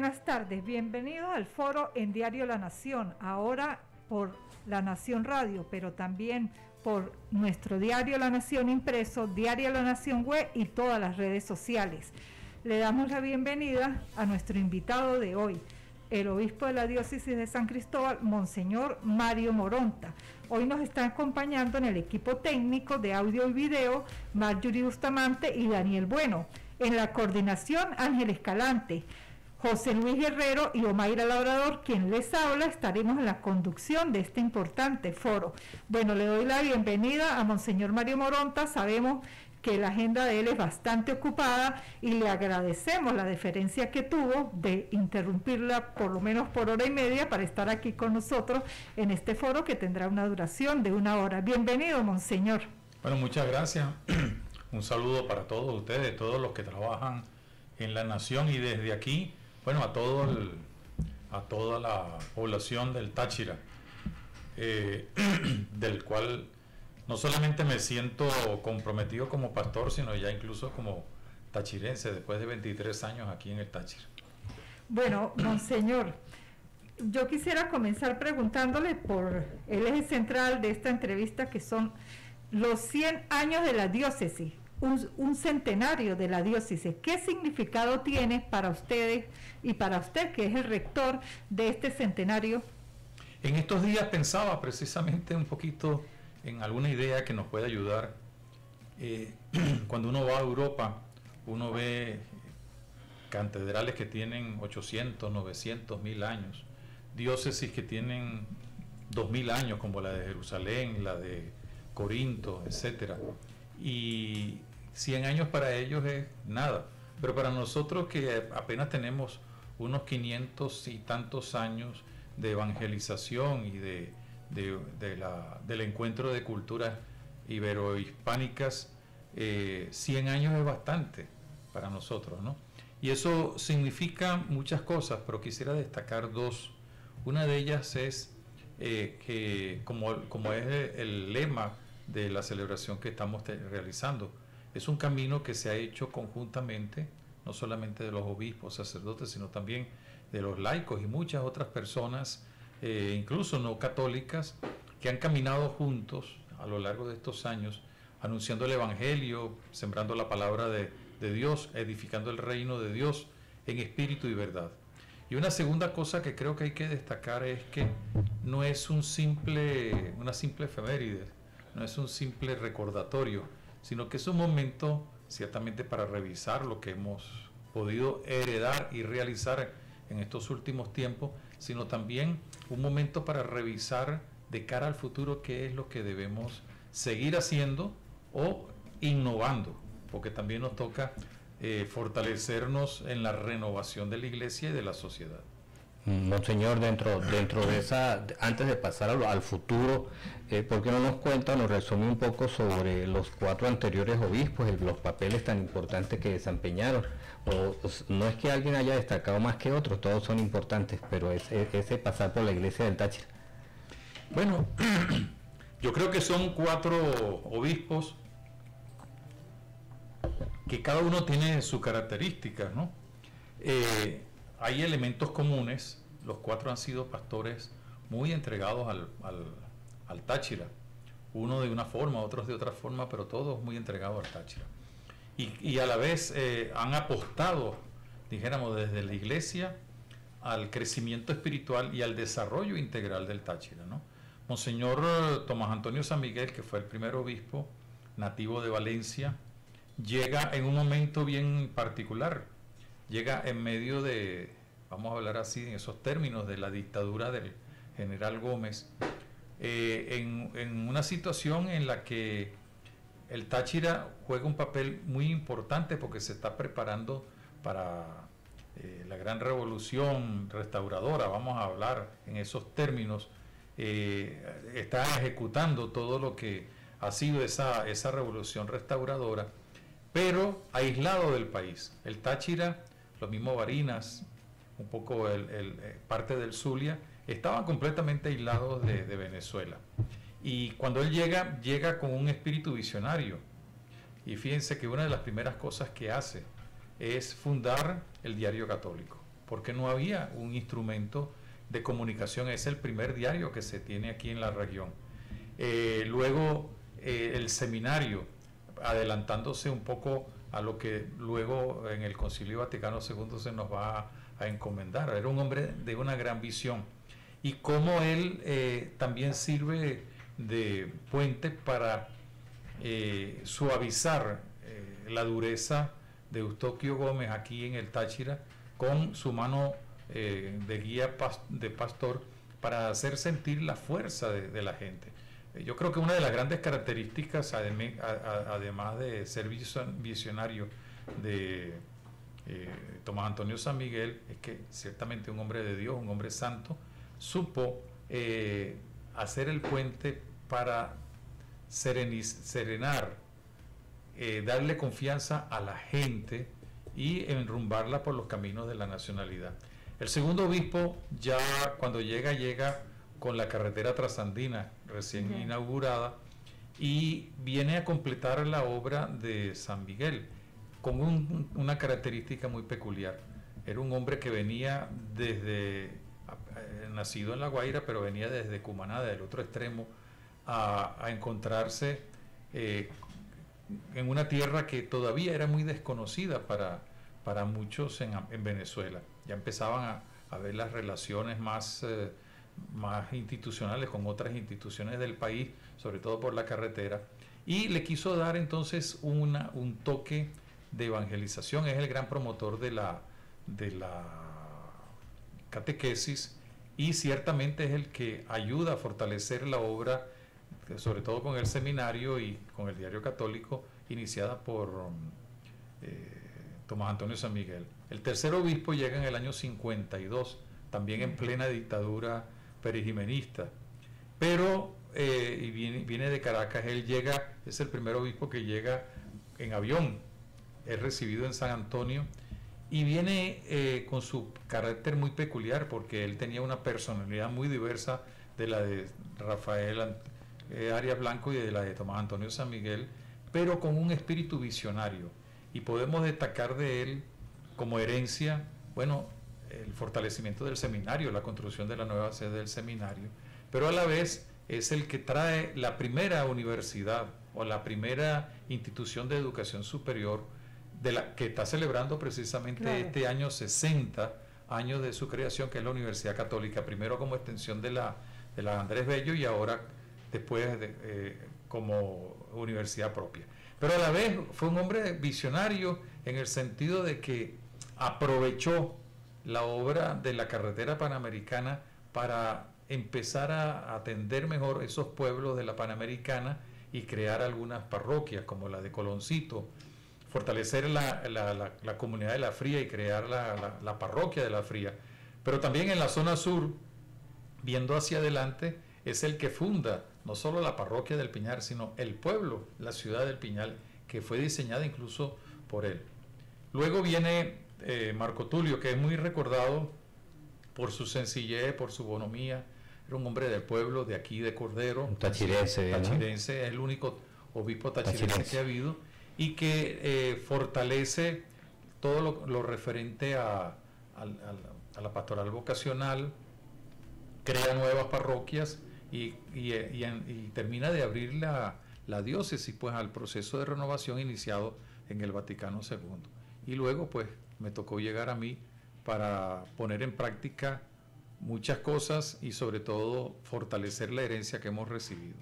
buenas tardes, bienvenidos al foro en Diario La Nación, ahora por La Nación Radio, pero también por nuestro Diario La Nación impreso, Diario La Nación web y todas las redes sociales. Le damos la bienvenida a nuestro invitado de hoy, el obispo de la diócesis de San Cristóbal, Monseñor Mario Moronta. Hoy nos está acompañando en el equipo técnico de audio y video Marjorie Bustamante y Daniel Bueno. En la coordinación, Ángel Escalante, José Luis Guerrero y Omaira Labrador, quien les habla. Estaremos en la conducción de este importante foro. Bueno, le doy la bienvenida a Monseñor Mario Moronta. Sabemos que la agenda de él es bastante ocupada y le agradecemos la deferencia que tuvo de interrumpirla por lo menos por hora y media para estar aquí con nosotros en este foro que tendrá una duración de 1 hora. Bienvenido, Monseñor. Bueno, muchas gracias. Un saludo para todos ustedes, todos los que trabajan en La Nación, y desde aquí, bueno, a toda la población del Táchira, del cual no solamente me siento comprometido como pastor, sino ya incluso como tachirense, después de 23 años aquí en el Táchira. Bueno, Monseñor, yo quisiera comenzar preguntándole por el eje central de esta entrevista, que son los 100 años de la diócesis, un centenario de la diócesis. ¿Qué significado tiene para ustedes y para usted, que es el rector de este centenario? En estos días pensaba precisamente un poquito en alguna idea que nos pueda ayudar. Cuando uno va a Europa, uno ve catedrales que tienen 800, 900, 1000 años, diócesis que tienen 2000 años, como la de Jerusalén, la de Corinto, etcétera, y 100 años para ellos es nada, pero para nosotros que apenas tenemos unos 500 y tantos años de evangelización y del encuentro de culturas iberohispánicas, 100 años es bastante para nosotros, ¿no? Y eso significa muchas cosas, pero quisiera destacar dos. Una de ellas es que como es el lema de la celebración que estamos realizando, es un camino que se ha hecho conjuntamente, no solamente de los obispos, sacerdotes, sino también de los laicos y muchas otras personas, incluso no católicas, que han caminado juntos a lo largo de estos años, anunciando el Evangelio, sembrando la palabra de Dios, edificando el reino de Dios en espíritu y verdad. Y una segunda cosa que creo que hay que destacar es que no es una simple efeméride, no es un simple recordatorio, sino que es un momento ciertamente para revisar lo que hemos podido heredar y realizar en estos últimos tiempos, sino también un momento para revisar de cara al futuro qué es lo que debemos seguir haciendo o innovando, porque también nos toca fortalecernos en la renovación de la iglesia y de la sociedad. Monseñor, dentro de esa, antes de pasar al futuro, ¿por qué no nos cuenta, nos resume un poco sobre los 4 anteriores obispos, los papeles tan importantes que desempeñaron? No es que alguien haya destacado más que otros, todos son importantes, pero ese pasar por la iglesia del Táchira. Bueno, yo creo que son 4 obispos que cada uno tiene sus características, ¿no? Hay elementos comunes. Los 4 han sido pastores muy entregados al Táchira, uno de una forma, otros de otra forma, pero todos muy entregados al Táchira, y a la vez han apostado, dijéramos, desde la iglesia al crecimiento espiritual y al desarrollo integral del Táchira, ¿no? Monseñor Tomás Antonio San Miguel, que fue el primer obispo nativo de Valencia, llega en un momento bien particular. Llega en medio de, vamos a hablar así en esos términos, de la dictadura del general Gómez, en una situación en la que el Táchira juega un papel muy importante porque se está preparando para la gran revolución restauradora, vamos a hablar en esos términos. Está ejecutando todo lo que ha sido esa revolución restauradora, pero aislado del país. El Táchira, lo mismo Barinas, un poco parte del Zulia, estaban completamente aislados de Venezuela. Y cuando él llega con un espíritu visionario. Y fíjense que una de las primeras cosas que hace es fundar el Diario Católico. porque no había un instrumento de comunicación. Es el primer diario que se tiene aquí en la región. Luego el seminario, adelantándose un poco a lo que luego en el Concilio Vaticano II se nos va a encomendar. Era un hombre de una gran visión, y cómo él también sirve de puente para suavizar la dureza de Eustoquio Gómez aquí en el Táchira, con su mano de guía de pastor, para hacer sentir la fuerza de la gente. Yo creo que una de las grandes características, además de ser visionario de Tomás Antonio San Miguel, es que ciertamente un hombre de Dios, un hombre santo, supo hacer el puente para serenar, darle confianza a la gente y enrumbarla por los caminos de la nacionalidad. El segundo obispo, ya cuando llega con la carretera trasandina recién inaugurada, y viene a completar la obra de San Miguel con una característica muy peculiar. Era un hombre que venía nacido en La Guaira, pero venía desde Cumaná, del otro extremo, a encontrarse en una tierra que todavía era muy desconocida para muchos en Venezuela. Ya empezaban a ver las relaciones más institucionales con otras instituciones del país, sobre todo por la carretera, y le quiso dar entonces un toque de evangelización. Es el gran promotor de la catequesis, y ciertamente es el que ayuda a fortalecer la obra, sobre todo con el seminario y con el Diario Católico, iniciada por Tomás Antonio San Miguel. El tercer obispo llega en el año 52, también en plena dictadura perijimenista, pero y viene de Caracas. Él llega, es el primer obispo que llega en avión, es recibido en San Antonio, y viene con su carácter muy peculiar, porque él tenía una personalidad muy diversa de la de Rafael Arias Blanco y de la de Tomás Antonio San Miguel, pero con un espíritu visionario, y podemos destacar de él como herencia, bueno, el fortalecimiento del seminario, la construcción de la nueva sede del seminario, pero a la vez es el que trae la primera universidad o la primera institución de educación superior, de la que está celebrando precisamente este año 60 años de su creación, que es la Universidad Católica, primero como extensión de la Andrés Bello, y ahora después como universidad propia. Pero a la vez fue un hombre visionario en el sentido de que aprovechó la obra de la carretera panamericana para empezar a atender mejor esos pueblos de la Panamericana y crear algunas parroquias como la de Coloncito, fortalecer la comunidad de La Fría y crear la parroquia de La Fría. Pero también en la zona sur, viendo hacia adelante, es el que funda no solo la parroquia del Piñal, sino el pueblo, la ciudad del Piñal, que fue diseñada incluso por él. Luego viene Marco Tulio, que es muy recordado por su sencillez, por su bonomía. Era un hombre del pueblo, de aquí de Cordero. Un tachirense. Tachirense, es el único obispo tachirense que ha habido, y que fortalece todo lo referente a la pastoral vocacional, crea nuevas parroquias y termina de abrir la diócesis, pues, al proceso de renovación iniciado en el Vaticano II. Y luego, pues, me tocó llegar a mí para poner en práctica muchas cosas y sobre todo fortalecer la herencia que hemos recibido.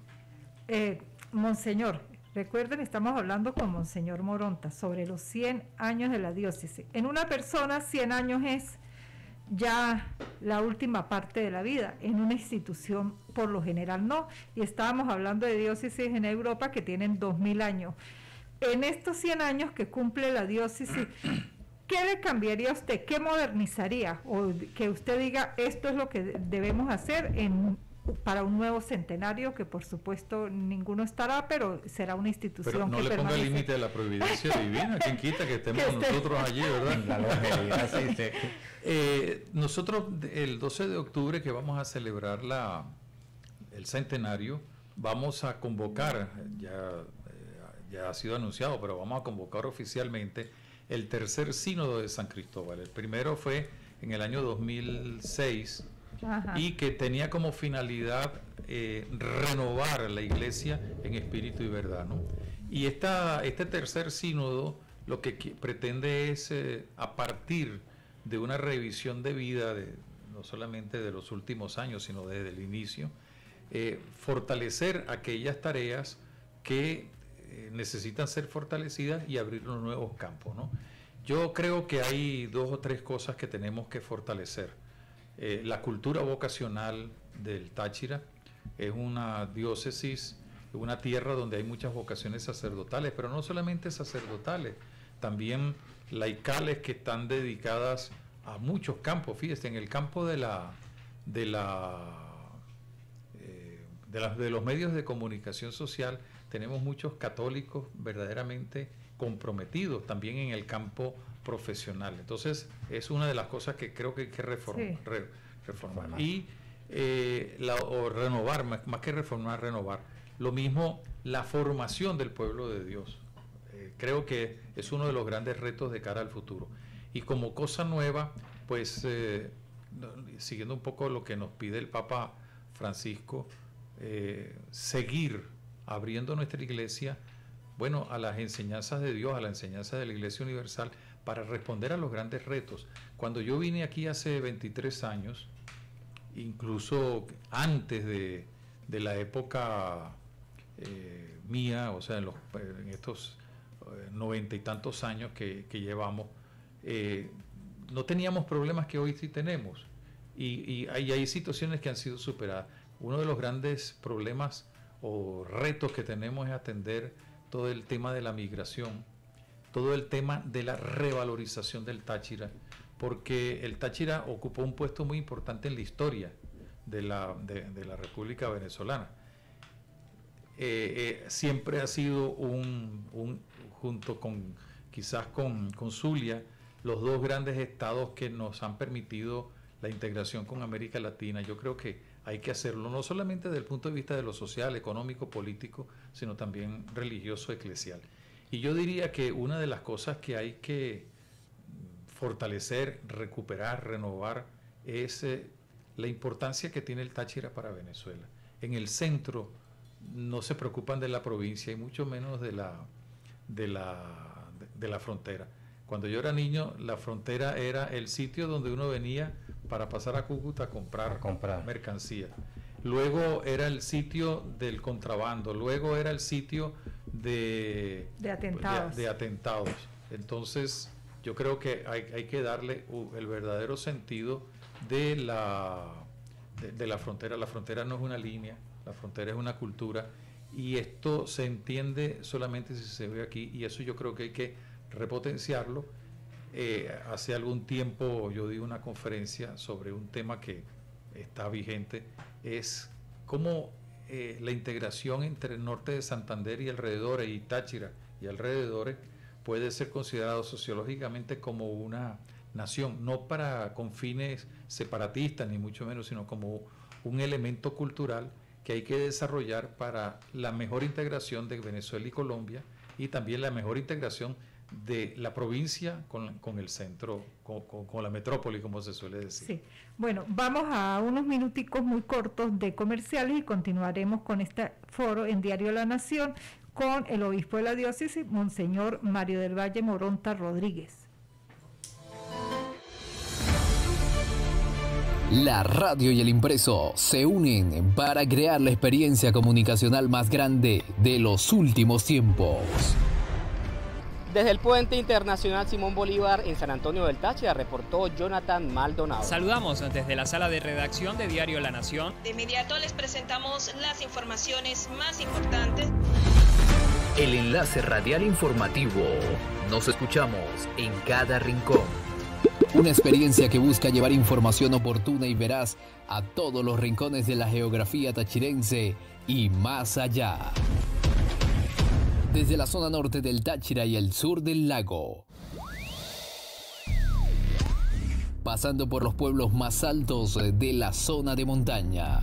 Monseñor, recuerden, estamos hablando con Monseñor Moronta sobre los 100 años de la diócesis. En una persona 100 años es ya la última parte de la vida, en una institución por lo general no, y estábamos hablando de diócesis en Europa que tienen 2000 años. En estos 100 años que cumple la diócesis, ¿qué le cambiaría a usted? ¿Qué modernizaría? O que usted diga, esto es lo que debemos hacer para un nuevo centenario, que por supuesto ninguno estará, pero será una institución pero no que le ponga el límite de la providencia divina. ¿Quién quita que estemos nosotros allí, verdad? La longevidad, sí. Nosotros el 12 de octubre, que vamos a celebrar el centenario, vamos a convocar, ya ha sido anunciado, pero vamos a convocar oficialmente el tercer sínodo de San Cristóbal. El primero fue en el año 2006. Ajá. Y que tenía como finalidad renovar la iglesia en espíritu y verdad, ¿no? Y este tercer sínodo lo que pretende es, a partir de una revisión de vida, no solamente de los últimos años, sino desde el inicio, fortalecer aquellas tareas que necesitan ser fortalecidas y abrir unos nuevos campos, ¿no? Yo creo que hay 2 o 3 cosas que tenemos que fortalecer. La cultura vocacional del Táchira es una diócesis, una tierra donde hay muchas vocaciones sacerdotales, pero no solamente sacerdotales, también laicales que están dedicadas a muchos campos. Fíjese, en el campo de los medios de comunicación social tenemos muchos católicos verdaderamente comprometidos, también en el campo profesional. Entonces es una de las cosas que creo que hay que reformar. Y renovar, más que reformar, renovar. Lo mismo la formación del pueblo de Dios. Creo que es uno de los grandes retos de cara al futuro. Y como cosa nueva, pues siguiendo un poco lo que nos pide el Papa Francisco, seguir abriendo nuestra iglesia, bueno, a las enseñanzas de Dios, a la enseñanza de la Iglesia Universal, para responder a los grandes retos. Cuando yo vine aquí hace 23 años, incluso antes de la época mía, o sea, en estos 90 y tantos años que llevamos, no teníamos problemas que hoy sí tenemos. Y hay situaciones que han sido superadas. Uno de los grandes problemas o retos que tenemos es atender todo el tema de la migración, todo el tema de la revalorización del Táchira, porque el Táchira ocupó un puesto muy importante en la historia de la República Venezolana. Siempre ha sido junto con quizás con Zulia, los 2 grandes estados que nos han permitido la integración con América Latina. Yo creo que hay que hacerlo no solamente desde el punto de vista de lo social, económico, político, sino también religioso, eclesial. Y yo diría que una de las cosas que hay que fortalecer, recuperar, renovar, es la importancia que tiene el Táchira para Venezuela. En el centro no se preocupan de la provincia y mucho menos de la frontera. Cuando yo era niño, la frontera era el sitio donde uno venía para pasar a Cúcuta a comprar mercancía. Luego era el sitio del contrabando, luego era el sitio de atentados. Entonces, yo creo que hay que darle el verdadero sentido de la frontera. La frontera no es una línea, la frontera es una cultura, y esto se entiende solamente si se ve aquí, y eso yo creo que hay que repotenciarlo. Hace algún tiempo yo di una conferencia sobre un tema que está vigente, es cómo la integración entre el norte de Santander y alrededores, y Táchira y alrededores, puede ser considerado sociológicamente como una nación, no con fines separatistas ni mucho menos, sino como un elemento cultural que hay que desarrollar para la mejor integración de Venezuela y Colombia, y también la mejor integración de la provincia con el centro, con la metrópoli, como se suele decir. Sí. Bueno, vamos a unos minuticos muy cortos de comerciales y continuaremos con este foro en Diario La Nación con el obispo de la diócesis, Monseñor Mario del Valle Moronta Rodríguez. La radio y el impreso se unen para crear la experiencia comunicacional más grande de los últimos tiempos. Desde el Puente Internacional Simón Bolívar en San Antonio del Táchira, reportó Jonathan Maldonado. Saludamos desde la sala de redacción de Diario La Nación. De inmediato les presentamos las informaciones más importantes. El enlace radial informativo. Nos escuchamos en cada rincón. Una experiencia que busca llevar información oportuna y veraz a todos los rincones de la geografía tachirense y más allá. Desde la zona norte del Táchira y el sur del lago, pasando por los pueblos más altos de la zona de montaña,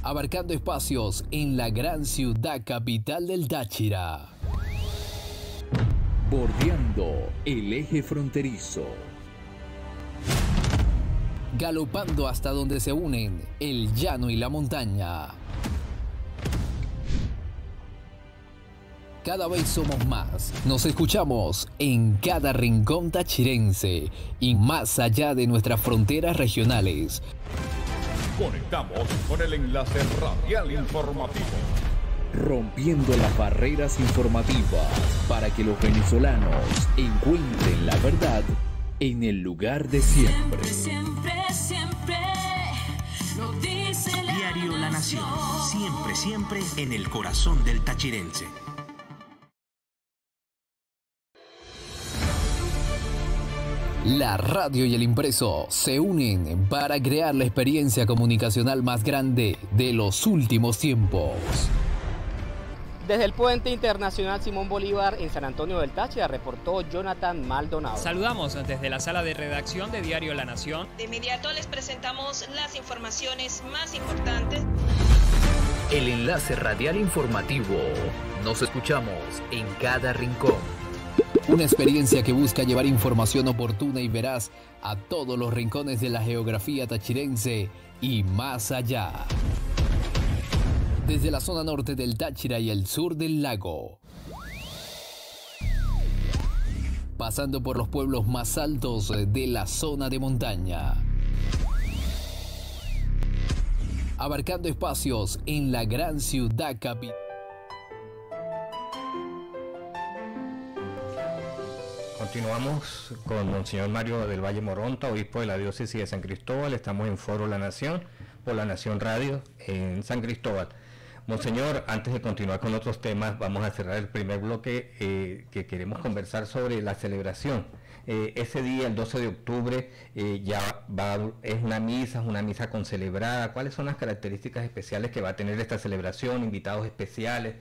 abarcando espacios en la gran ciudad capital del Táchira. Bordeando el eje fronterizo. Galopando hasta donde se unen el llano y la montaña. Cada vez somos más. Nos escuchamos en cada rincón tachirense y más allá de nuestras fronteras regionales. Conectamos con el enlace radial informativo. Rompiendo las barreras informativas para que los venezolanos encuentren la verdad en el lugar de siempre. Siempre, siempre, lo dice Diario La Nación. Siempre, siempre en el corazón del tachirense. La radio y el impreso se unen para crear la experiencia comunicacional más grande de los últimos tiempos. Desde el Puente Internacional Simón Bolívar en San Antonio del Táchira reportó Jonathan Maldonado. Saludamos desde la sala de redacción de Diario La Nación. De inmediato les presentamos las informaciones más importantes. El enlace radial informativo. Nos escuchamos en cada rincón. Una experiencia que busca llevar información oportuna y veraz a todos los rincones de la geografía tachirense y más allá. Desde la zona norte del Táchira y el sur del lago. Pasando por los pueblos más altos de la zona de montaña. Abarcando espacios en la gran ciudad capital. Continuamos con Monseñor Mario del Valle Moronta, obispo de la diócesis de San Cristóbal. Estamos en Foro La Nación, por La Nación Radio, en San Cristóbal. Monseñor, antes de continuar con otros temas, vamos a cerrar el primer bloque que queremos conversar sobre la celebración. Ese día, el 12 de octubre, es una misa con celebrada. ¿Cuáles son las características especiales que va a tener esta celebración? ¿Invitados especiales?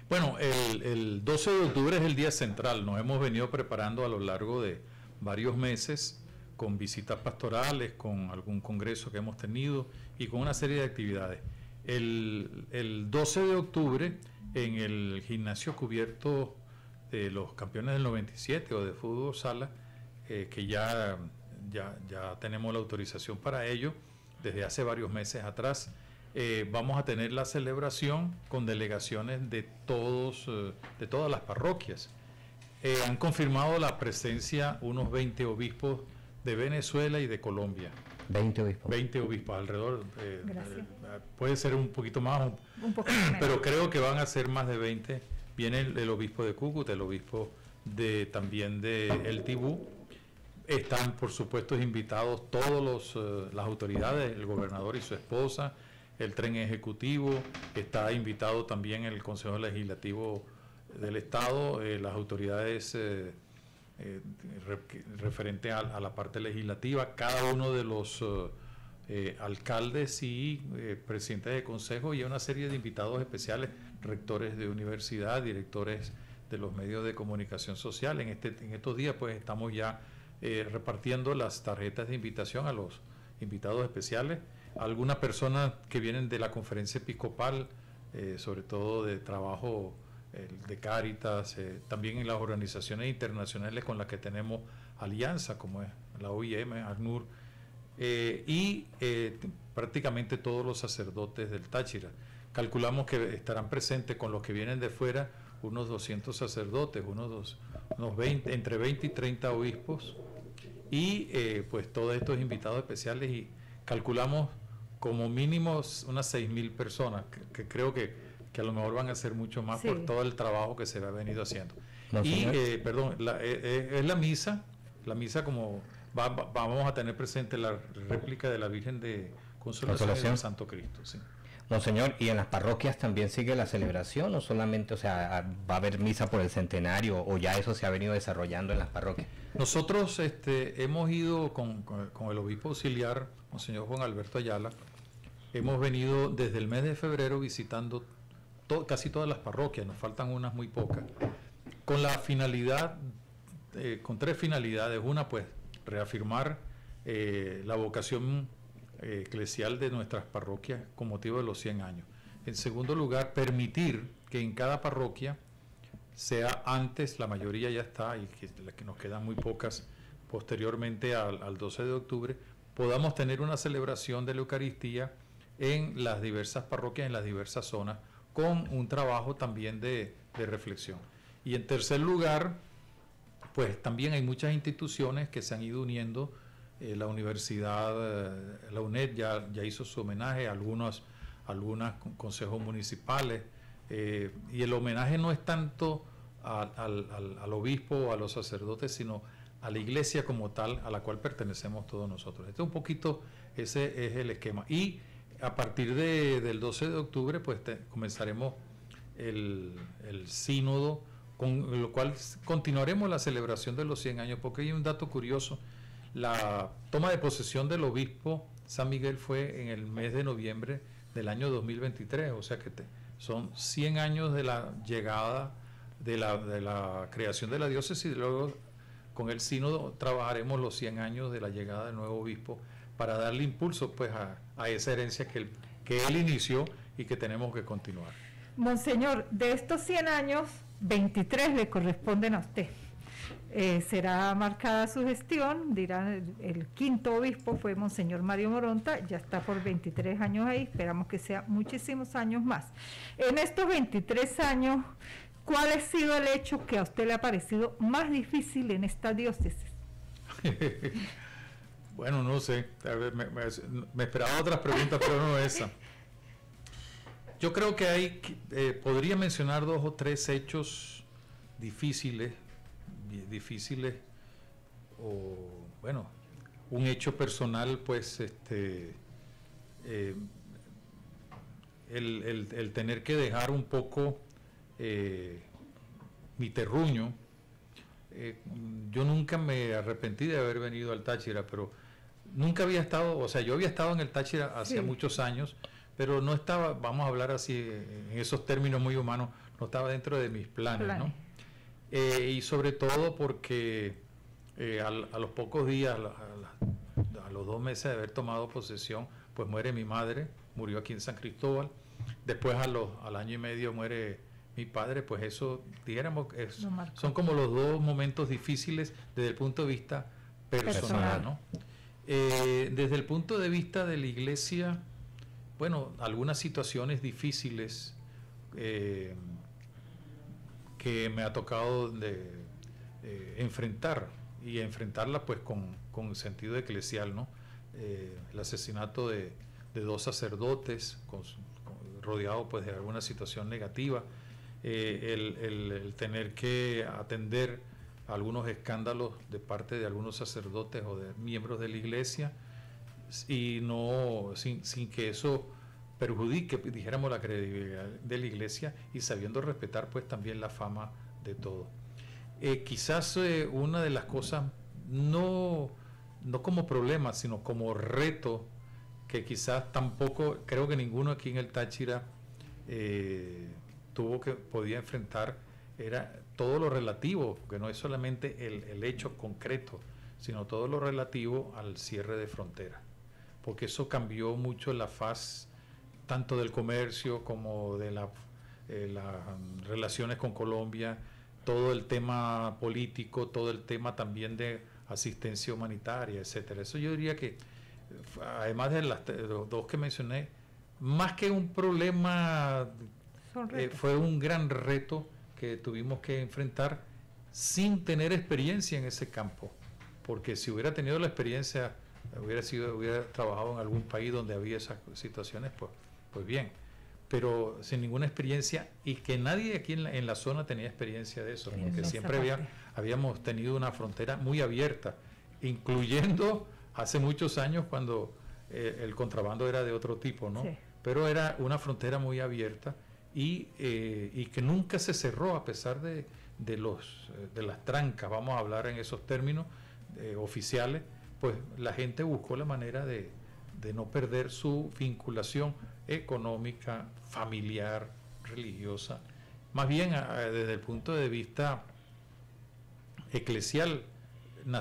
Bueno, el 12 de octubre es el día central. Nos hemos venido preparando a lo largo de varios meses con visitas pastorales, con algún congreso que hemos tenido y con una serie de actividades. El 12 de octubre, en el gimnasio cubierto de los campeones del 97 o de fútbol sala, que ya tenemos la autorización para ello desde hace varios meses atrás, vamos a tener la celebración con delegaciones de todas las parroquias. Han confirmado la presencia unos 20 obispos de Venezuela y de Colombia. 20 obispos. 20 obispos alrededor. Puede ser un poquito más, un poquito menos, pero creo que van a ser más de 20. Viene el obispo de Cúcuta, el obispo también de El Tibú. Están, por supuesto, invitados todas las autoridades, el gobernador y su esposa, el tren ejecutivo, está invitado también el Consejo Legislativo del Estado, las autoridades referente a la parte legislativa, cada uno de los alcaldes y presidentes de consejo, y una serie de invitados especiales, rectores de universidad, directores de los medios de comunicación social. En estos días pues estamos ya repartiendo las tarjetas de invitación a los invitados especiales. Algunas personas que vienen de la conferencia episcopal, sobre todo de trabajo de Cáritas, también en las organizaciones internacionales con las que tenemos alianza, como es la OIM, ACNUR, y prácticamente todos los sacerdotes del Táchira. Calculamos que estarán presentes con los que vienen de fuera unos 200 sacerdotes, unos 20, entre 20 y 30 obispos, y pues todos estos invitados especiales, y calculamos como mínimo unas 6.000 personas, que creo que a lo mejor van a ser mucho más, sí, por todo el trabajo que se ha venido haciendo. No, y, es la misa como vamos a tener presente la réplica de la Virgen de Consolación del Santo Cristo. Sí. Monseñor, ¿y en las parroquias también sigue la celebración o solamente, va a haber misa por el centenario o ya eso se ha venido desarrollando en las parroquias? Nosotros hemos ido con el obispo auxiliar, Monseñor Juan Alberto Ayala, hemos venido desde el mes de febrero visitando casi todas las parroquias, nos faltan unas muy pocas, con la finalidad, con tres finalidades. Una, pues, reafirmar la vocación eclesial de nuestras parroquias con motivo de los 100 años. En segundo lugar, permitir que en cada parroquia sea antes, la mayoría ya está, y que nos quedan muy pocas posteriormente al 12 de octubre, podamos tener una celebración de la Eucaristía en las diversas parroquias, en las diversas zonas, con un trabajo también de reflexión. Y en tercer lugar, pues también hay muchas instituciones que se han ido uniendo. La universidad, la UNED ya hizo su homenaje, algunos consejos municipales, y el homenaje no es tanto al obispo o a los sacerdotes, sino a la iglesia como tal, a la cual pertenecemos todos nosotros. Este es un poquito, ese es el esquema. Y a partir del 12 de octubre, pues comenzaremos el sínodo, con lo cual continuaremos la celebración de los 100 años, porque hay un dato curioso. La toma de posesión del obispo San Miguel fue en el mes de noviembre del año 2023, o sea que son 100 años de la llegada, de la creación de la diócesis, y luego con el sínodo trabajaremos los 100 años de la llegada del nuevo obispo para darle impulso pues a esa herencia que él inició y que tenemos que continuar. Monseñor, de estos 100 años, 23 le corresponden a usted. Será marcada su gestión, dirán, el quinto obispo fue Monseñor Mario Moronta, ya está por 23 años ahí, esperamos que sea muchísimos años más. En estos 23 años, ¿cuál ha sido el hecho que a usted le ha parecido más difícil en esta diócesis? Bueno, no sé, me esperaba otras preguntas, pero no esa. Yo creo que podría mencionar 2 o 3 hechos difíciles, o bueno, un hecho personal, pues el tener que dejar un poco mi terruño. Yo nunca me arrepentí de haber venido al Táchira, pero nunca había estado, o sea, yo había estado en el Táchira hace muchos años, pero no estaba, vamos a hablar así, en esos términos muy humanos, no estaba dentro de mis planes. ¿no? Y sobre todo porque a los pocos días, a los 2 meses de haber tomado posesión, pues muere mi madre, murió aquí en San Cristóbal. Después al año y medio muere mi padre. Pues eso, dijéramos, son como los 2 momentos difíciles desde el punto de vista personal, ¿no? Desde el punto de vista de la iglesia, bueno, algunas situaciones difíciles que me ha tocado enfrentarla pues con sentido eclesial, ¿no? El asesinato de 2 sacerdotes rodeado pues de alguna situación negativa, el tener que atender algunos escándalos de parte de algunos sacerdotes o de miembros de la iglesia, y no sin que eso perjudique, dijéramos, la credibilidad de la iglesia, y sabiendo respetar pues también la fama de todo. Quizás una de las cosas, no como problema, sino como reto, que quizás tampoco, creo que ninguno aquí en el Táchira podía enfrentar, era todo lo relativo, que no es solamente el hecho concreto, sino todo lo relativo al cierre de fronteras, porque eso cambió mucho la faz tanto del comercio como de las relaciones con Colombia, todo el tema político, todo el tema también de asistencia humanitaria, etcétera. Eso yo diría que, además de los 2 que mencioné, más que un problema, fue un gran reto que tuvimos que enfrentar sin tener experiencia en ese campo, porque si hubiera tenido la experiencia, hubiera trabajado en algún país donde había esas situaciones, pues bien, pero sin ninguna experiencia, y que nadie aquí en la zona tenía experiencia de eso, porque siempre habíamos tenido una frontera muy abierta, incluyendo hace muchos años cuando el contrabando era de otro tipo, ¿no? Sí. Pero era una frontera muy abierta y que nunca se cerró a pesar de las trancas, vamos a hablar en esos términos oficiales. Pues la gente buscó la manera de no perder su vinculación económica, familiar, religiosa. Más bien, desde el punto de vista eclesial,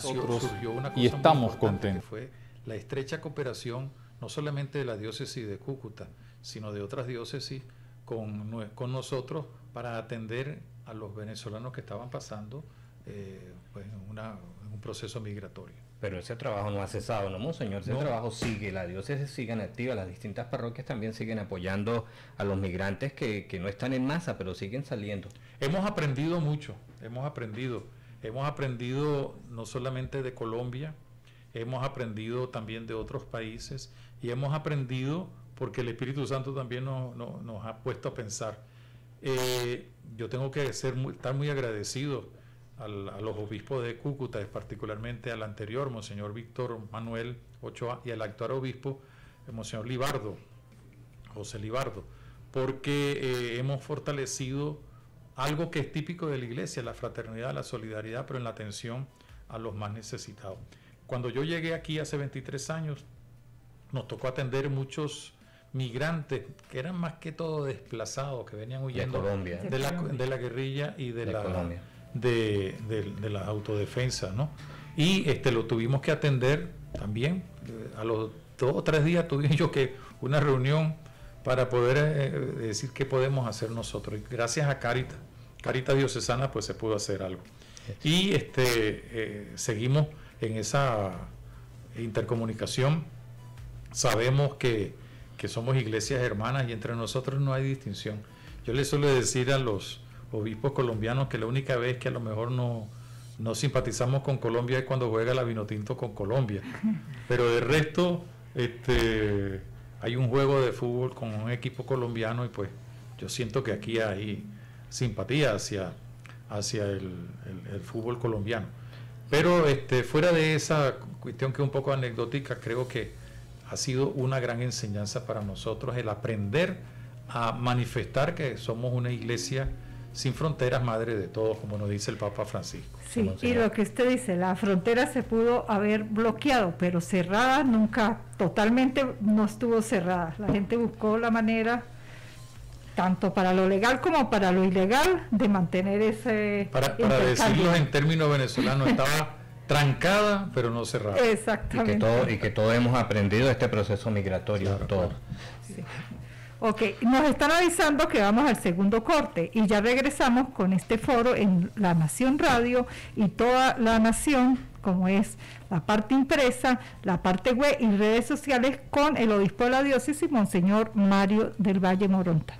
surgió una cosa y estamos muy importante, contentos, que fue la estrecha cooperación, no solamente de la diócesis de Cúcuta, sino de otras diócesis con nosotros, para atender a los venezolanos que estaban pasando pues en un proceso migratorio. Pero ese trabajo no ha cesado, ¿no, monseñor? Ese trabajo sigue, la diócesis sigue activa, las distintas parroquias también siguen apoyando a los migrantes que no están en masa, pero siguen saliendo. Hemos aprendido mucho, hemos aprendido no solamente de Colombia, hemos aprendido también de otros países y hemos aprendido porque el Espíritu Santo también nos ha puesto a pensar. Yo tengo que estar muy agradecido a los obispos de Cúcuta, particularmente al anterior, Monseñor Víctor Manuel Ochoa, y al actual obispo, Monseñor Libardo, José Libardo, porque hemos fortalecido algo que es típico de la Iglesia, la fraternidad, la solidaridad, pero en la atención a los más necesitados. Cuando yo llegué aquí hace 23 años, nos tocó atender muchos migrantes que eran más que todo desplazados, que venían huyendo de la guerrilla y de la autodefensa, ¿no? Y lo tuvimos que atender también. A los 2 o 3 días tuve yo que una reunión para poder decir qué podemos hacer nosotros. Y gracias a Caritas Diocesana, pues se pudo hacer algo. Y seguimos en esa intercomunicación. Sabemos que somos iglesias hermanas y entre nosotros no hay distinción. Yo les suelo decir a los obispos colombianos que la única vez que a lo mejor no simpatizamos con Colombia es cuando juega la Vinotinto con Colombia, pero de resto hay un juego de fútbol con un equipo colombiano y pues yo siento que aquí hay simpatía hacia el fútbol colombiano, pero fuera de esa cuestión que es un poco anecdótica, creo que ha sido una gran enseñanza para nosotros el aprender a manifestar que somos una iglesia sin fronteras, madre de todos, como nos dice el Papa Francisco. Sí, y lo que usted dice, la frontera se pudo haber bloqueado, pero cerrada nunca, totalmente no estuvo cerrada. La gente buscó la manera, tanto para lo legal como para lo ilegal, de mantener ese para decirlo en términos venezolanos, estaba trancada, pero no cerrada. Exactamente. Y que todos hemos aprendido este proceso migratorio, claro, todos. Sí. Ok, nos están avisando que vamos al segundo corte y ya regresamos con este foro en La Nación Radio y toda la nación, como es la parte impresa, la parte web y redes sociales, con el obispo de la diócesis, Monseñor Mario del Valle Moronta.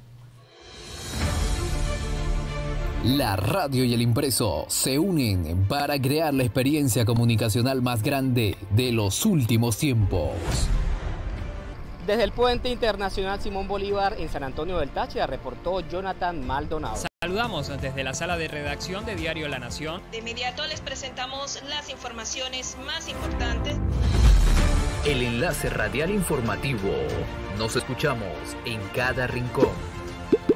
La radio y el impreso se unen para crear la experiencia comunicacional más grande de los últimos tiempos. Desde el Puente Internacional Simón Bolívar en San Antonio del Táchira reportó Jonathan Maldonado. Saludamos desde la sala de redacción de Diario La Nación. De inmediato les presentamos las informaciones más importantes. El enlace radial informativo. Nos escuchamos en cada rincón.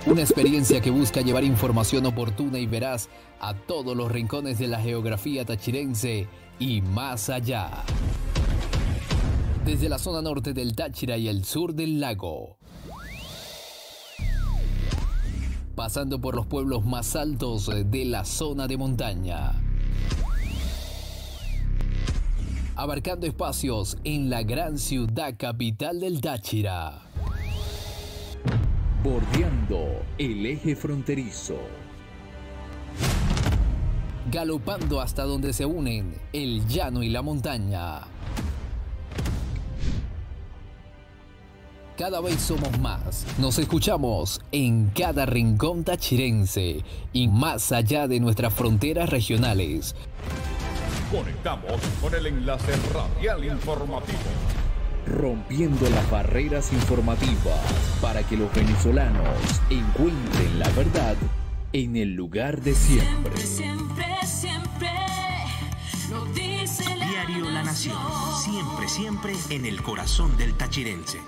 Una experiencia que busca llevar información oportuna y veraz a todos los rincones de la geografía tachirense y más allá. Desde la zona norte del Táchira y el sur del lago, pasando por los pueblos más altos de la zona de montaña, abarcando espacios en la gran ciudad capital del Táchira, bordeando el eje fronterizo, galopando hasta donde se unen el llano y la montaña. Cada vez somos más. Nos escuchamos en cada rincón tachirense y más allá de nuestras fronteras regionales. Conectamos con el enlace radial informativo. Rompiendo las barreras informativas para que los venezolanos encuentren la verdad en el lugar de siempre. Siempre, siempre, lo dice Diario La Nación. Siempre, siempre en el corazón del tachirense.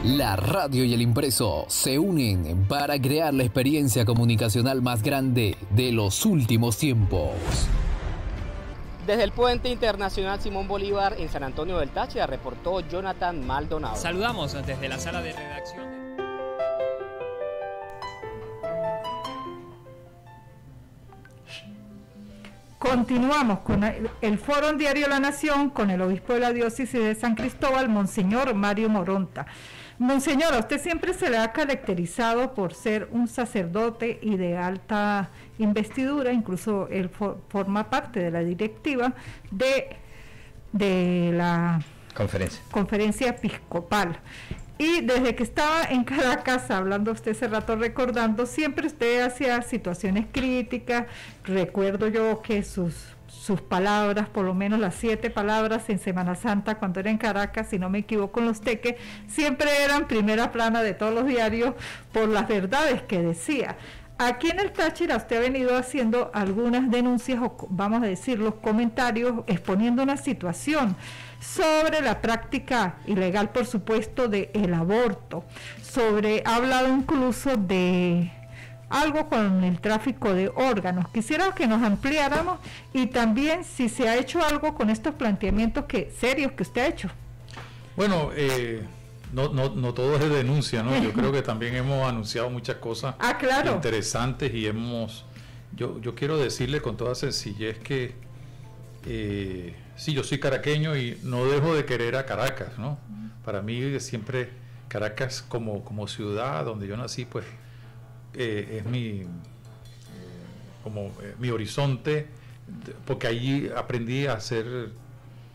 La radio y el impreso se unen para crear la experiencia comunicacional más grande de los últimos tiempos. Desde el Puente Internacional Simón Bolívar en San Antonio del Táchira reportó Jonathan Maldonado. Saludamos desde la sala de redacción. Continuamos con el foro en Diario La Nación con el obispo de la diócesis de San Cristóbal, Monseñor Mario Moronta. Monseñor, a usted siempre se le ha caracterizado por ser un sacerdote y de alta investidura, incluso él forma parte de la directiva de la conferencia episcopal. Y desde que estaba en Caracas, hablando usted hace rato, recordando, siempre usted hacía situaciones críticas. Recuerdo yo que sus palabras, por lo menos las 7 palabras en Semana Santa, cuando era en Caracas, si no me equivoco, en Los Teques, siempre eran primera plana de todos los diarios por las verdades que decía. Aquí en el Táchira usted ha venido haciendo algunas denuncias, o vamos a decir, los comentarios, exponiendo una situación sobre la práctica ilegal, por supuesto, del aborto. Ha hablado incluso de algo con el tráfico de órganos. Quisiera que nos ampliáramos y también si se ha hecho algo con estos planteamientos serios que usted ha hecho. Bueno, no todo es de denuncia, ¿no? Yo creo que también hemos anunciado muchas cosas claro, interesantes y yo quiero decirle con toda sencillez que sí, yo soy caraqueño y no dejo de querer a Caracas, ¿no? Para mí siempre Caracas como ciudad donde yo nací, pues es mi horizonte, porque allí aprendí a ser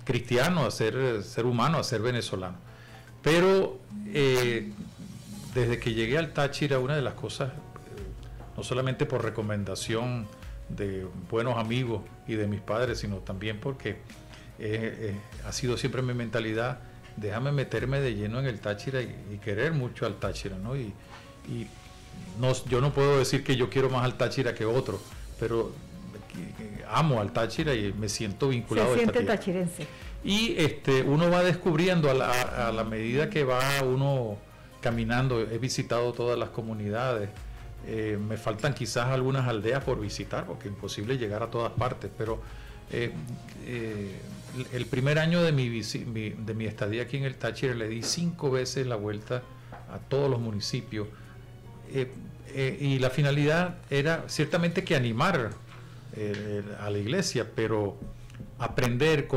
cristiano, a ser humano, a ser venezolano. Pero desde que llegué al Táchira, una de las cosas, no solamente por recomendación de buenos amigos y de mis padres, sino también porque ha sido siempre mi mentalidad, déjame meterme de lleno en el Táchira y querer mucho al Táchira, ¿no? Yo no puedo decir que yo quiero más al Táchira que otro, pero amo al Táchira y me siento vinculado. Se siente tachirense. Y uno va descubriendo a la medida que va uno caminando. He visitado todas las comunidades. Me faltan quizás algunas aldeas por visitar, porque es imposible llegar a todas partes, pero el primer año de mi estadía aquí en el Táchira le di 5 veces la vuelta a todos los municipios. Y la finalidad era ciertamente que animar a la iglesia, pero aprender,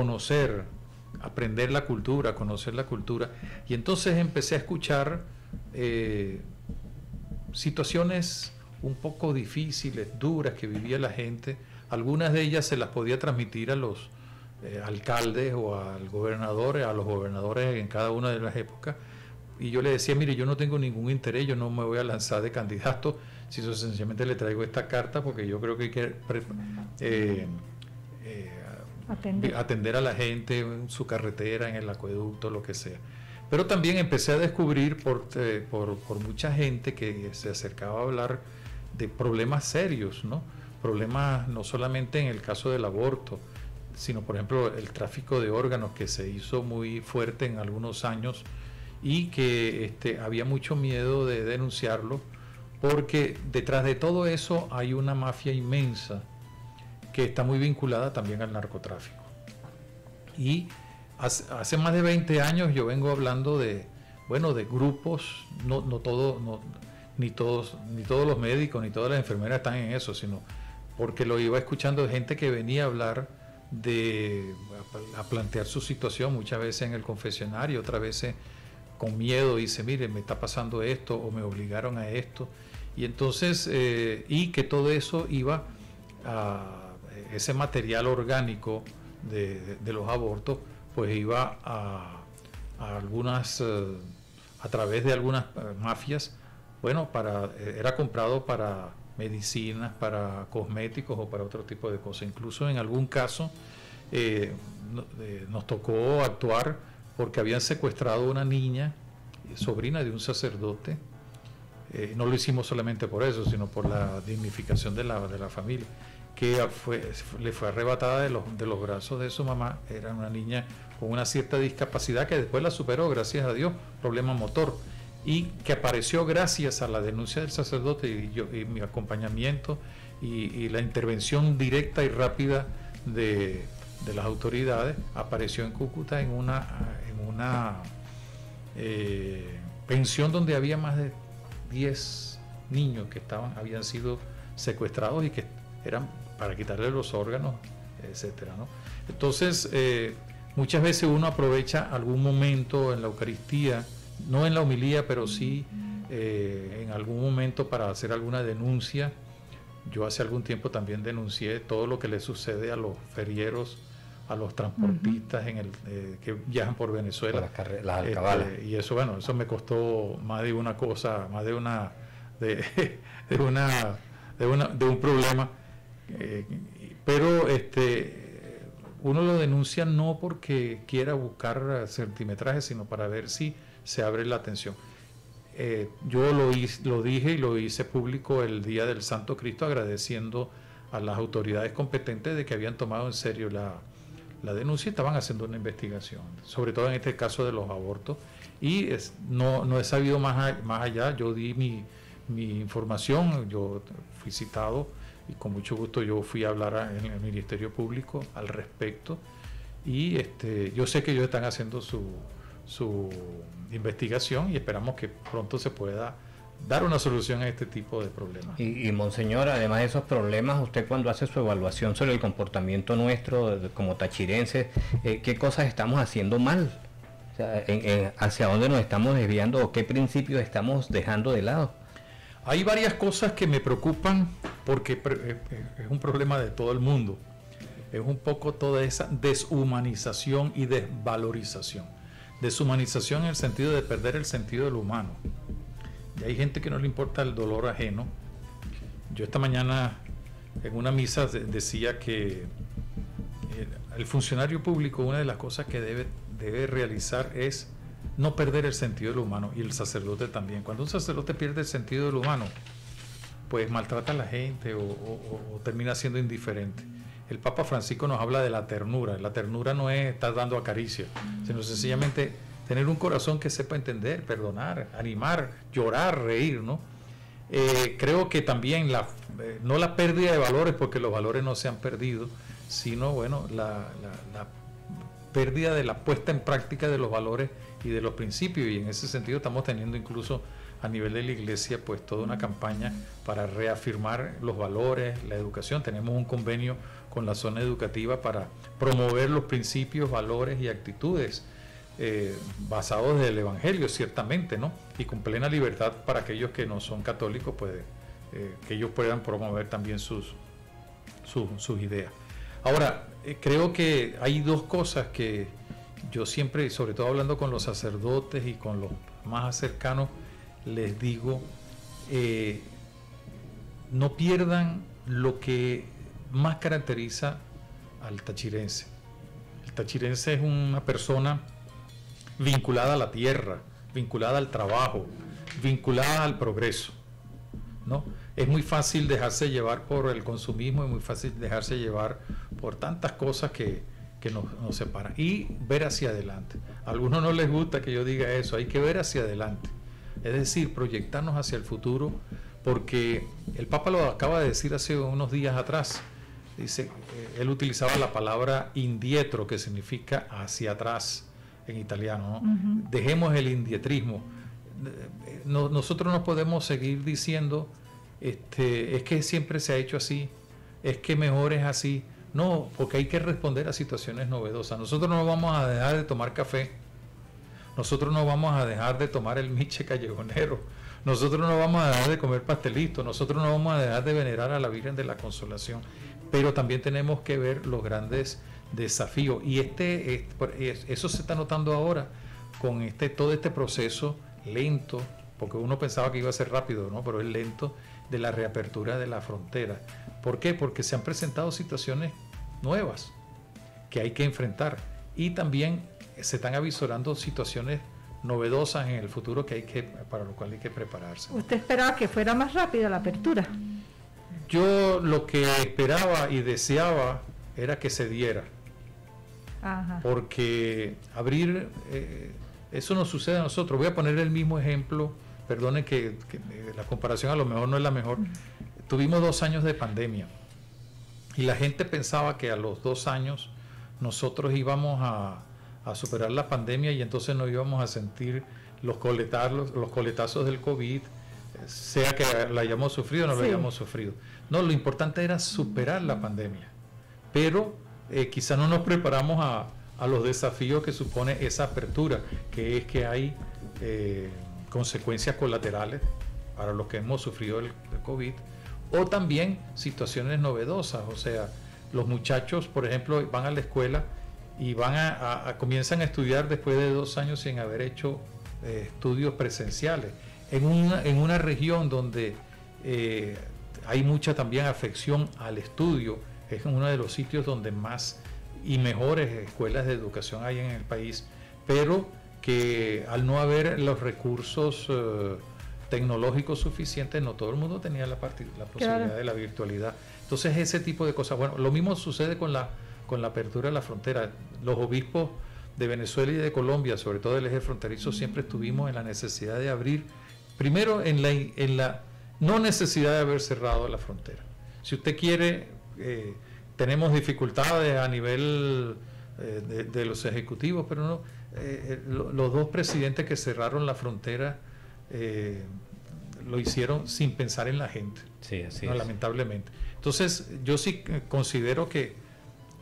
aprender la cultura, conocer la cultura. Y entonces empecé a escuchar situaciones un poco difíciles, duras que vivía la gente. Algunas de ellas se las podía transmitir a los alcaldes o a los gobernadores en cada una de las épocas. Y yo le decía, mire, yo no tengo ningún interés, yo no me voy a lanzar de candidato, si yo sencillamente le traigo esta carta porque yo creo que hay que atender a la gente en su carretera, en el acueducto, lo que sea. Pero también empecé a descubrir por mucha gente que se acercaba a hablar de problemas serios, ¿no? Problemas no solamente en el caso del aborto, sino por ejemplo el tráfico de órganos, que se hizo muy fuerte en algunos años y que había mucho miedo de denunciarlo, porque detrás de todo eso hay una mafia inmensa que está muy vinculada también al narcotráfico. Y hace más de 20 años yo vengo hablando de grupos, ni todos los médicos ni todas las enfermeras están en eso, sino porque lo iba escuchando de gente que venía a hablar a plantear su situación, muchas veces en el confesionario, otras veces con miedo, dice, mire, me está pasando esto o me obligaron a esto. Y entonces, y que todo eso iba a ese material orgánico de los abortos, pues iba a través de algunas mafias, era comprado para medicinas, para cosméticos o para otro tipo de cosas. Incluso en algún caso nos tocó actuar porque habían secuestrado a una niña, sobrina de un sacerdote. No lo hicimos solamente por eso, sino por la dignificación de la familia, que le fue arrebatada de los brazos de su mamá. Era una niña con una cierta discapacidad que después la superó, gracias a Dios, problema motor, y que apareció gracias a la denuncia del sacerdote y mi acompañamiento y la intervención directa y rápida de las autoridades. Apareció en Cúcuta en una pensión donde había más de 10 niños que habían sido secuestrados y que eran para quitarle los órganos, etcétera, ¿no? Entonces muchas veces uno aprovecha algún momento en la Eucaristía no en la homilía, pero sí en algún momento para hacer alguna denuncia. Yo hace algún tiempo también denuncié todo lo que le sucede a los ferieros, a los transportistas que viajan por Venezuela. Por las alcabalas. Y eso, bueno, eso me costó más de una cosa, más de un problema. Pero uno lo denuncia no porque quiera buscar centimetraje, sino para ver si se abre la atención. Yo lo dije y lo hice público el día del Santo Cristo, agradeciendo a las autoridades competentes de que habían tomado en serio la denuncia y estaban haciendo una investigación, sobre todo en este caso de los abortos. Y no he sabido más allá. Yo di mi información, yo fui citado y con mucho gusto yo fui a hablar en el Ministerio Público al respecto. Y yo sé que ellos están haciendo su investigación y esperamos que pronto se pueda dar una solución a este tipo de problemas. Y Monseñor, además de esos problemas, usted cuando hace su evaluación sobre el comportamiento nuestro como tachirenses, ¿qué cosas estamos haciendo mal? O sea, ¿hacia dónde nos estamos desviando o qué principios estamos dejando de lado? Hay varias cosas que me preocupan porque es un problema de todo el mundo. Es un poco toda esa deshumanización y desvalorización. Deshumanización en el sentido de perder el sentido de lo humano. Y hay gente que no le importa el dolor ajeno. Yo esta mañana en una misa decía que el funcionario público, una de las cosas que debe realizar es no perder el sentido de lo humano, y el sacerdote también. Cuando un sacerdote pierde el sentido de lo humano, pues maltrata a la gente o termina siendo indiferente. El Papa Francisco nos habla de la ternura. La ternura no es estar dando acaricia, sino sencillamente tener un corazón que sepa entender, perdonar, animar, llorar, reír, ¿no? Creo que también no la pérdida de valores, porque los valores no se han perdido, sino bueno, la pérdida de la puesta en práctica de los valores y de los principios, y en ese sentido estamos teniendo incluso a nivel de la Iglesia pues toda una campaña para reafirmar los valores, la educación. Tenemos un convenio con la zona educativa para promover los principios, valores y actitudes basados del Evangelio, ciertamente, ¿no? Y con plena libertad para aquellos que no son católicos, pues que ellos puedan promover también sus ideas. Ahora, creo que hay dos cosas que yo siempre, sobre todo hablando con los sacerdotes y con los más cercanos, les digo, no pierdan lo que más caracteriza al tachirense. El tachirense es una persona vinculada a la tierra, vinculada al trabajo, vinculada al progreso, ¿no? Es muy fácil dejarse llevar por el consumismo, es muy fácil dejarse llevar por tantas cosas que nos separan, y ver hacia adelante. A algunos no les gusta que yo diga eso, hay que ver hacia adelante, es decir, proyectarnos hacia el futuro, porque el Papa lo acaba de decir hace unos días atrás. Dice, él utilizaba la palabra indietro, que significa hacia atrás en italiano, ¿no? Dejemos el indietrismo. Nosotros no podemos seguir diciendo es que siempre se ha hecho así, es que mejor es así. No, porque hay que responder a situaciones novedosas. Nosotros no vamos a dejar de tomar café, nosotros no vamos a dejar de tomar el miche callejonero, nosotros no vamos a dejar de comer pastelitos, nosotros no vamos a dejar de venerar a la Virgen de la Consolación, pero también tenemos que ver los grandes desafíos, y eso se está notando ahora con todo este proceso lento, porque uno pensaba que iba a ser rápido, ¿no? Pero es lento, de la reapertura de la frontera. ¿Por qué? Porque se han presentado situaciones nuevas que hay que enfrentar, y también se están avisorando situaciones novedosas en el futuro para lo cual hay que prepararse. ¿Usted esperaba que fuera más rápida la apertura? Yo lo que esperaba y deseaba era que se diera. Ajá. Porque abrir, eso no sucede a nosotros. Voy a poner el mismo ejemplo, perdonen que la comparación a lo mejor no es la mejor. Tuvimos 2 años de pandemia y la gente pensaba que a los 2 años nosotros íbamos a superar la pandemia y entonces no íbamos a sentir los coletazos del COVID, sea que la hayamos sufrido o no la hayamos sufrido. No, lo importante era superar la pandemia, pero quizá no nos preparamos a los desafíos que supone esa apertura, que es que hay consecuencias colaterales para los que hemos sufrido el COVID, o también situaciones novedosas. O sea, los muchachos, por ejemplo, van a la escuela y comienzan a estudiar después de 2 años sin haber hecho estudios presenciales en una región donde hay mucha también afección al estudio. Es uno de los sitios donde más y mejores escuelas de educación hay en el país, pero que al no haber los recursos tecnológicos suficientes, no todo el mundo tenía la posibilidad de la virtualidad. Entonces, ese tipo de cosas. Bueno, lo mismo sucede con la apertura de la frontera. Los obispos de Venezuela y de Colombia, sobre todo del eje fronterizo, siempre estuvimos en la necesidad de abrir, primero en la no necesidad de haber cerrado la frontera. Si usted quiere, tenemos dificultades a nivel de los ejecutivos, pero no, los 2 presidentes que cerraron la frontera lo hicieron sin pensar en la gente. Sí, así ¿no? es. Lamentablemente. Entonces, yo sí considero que,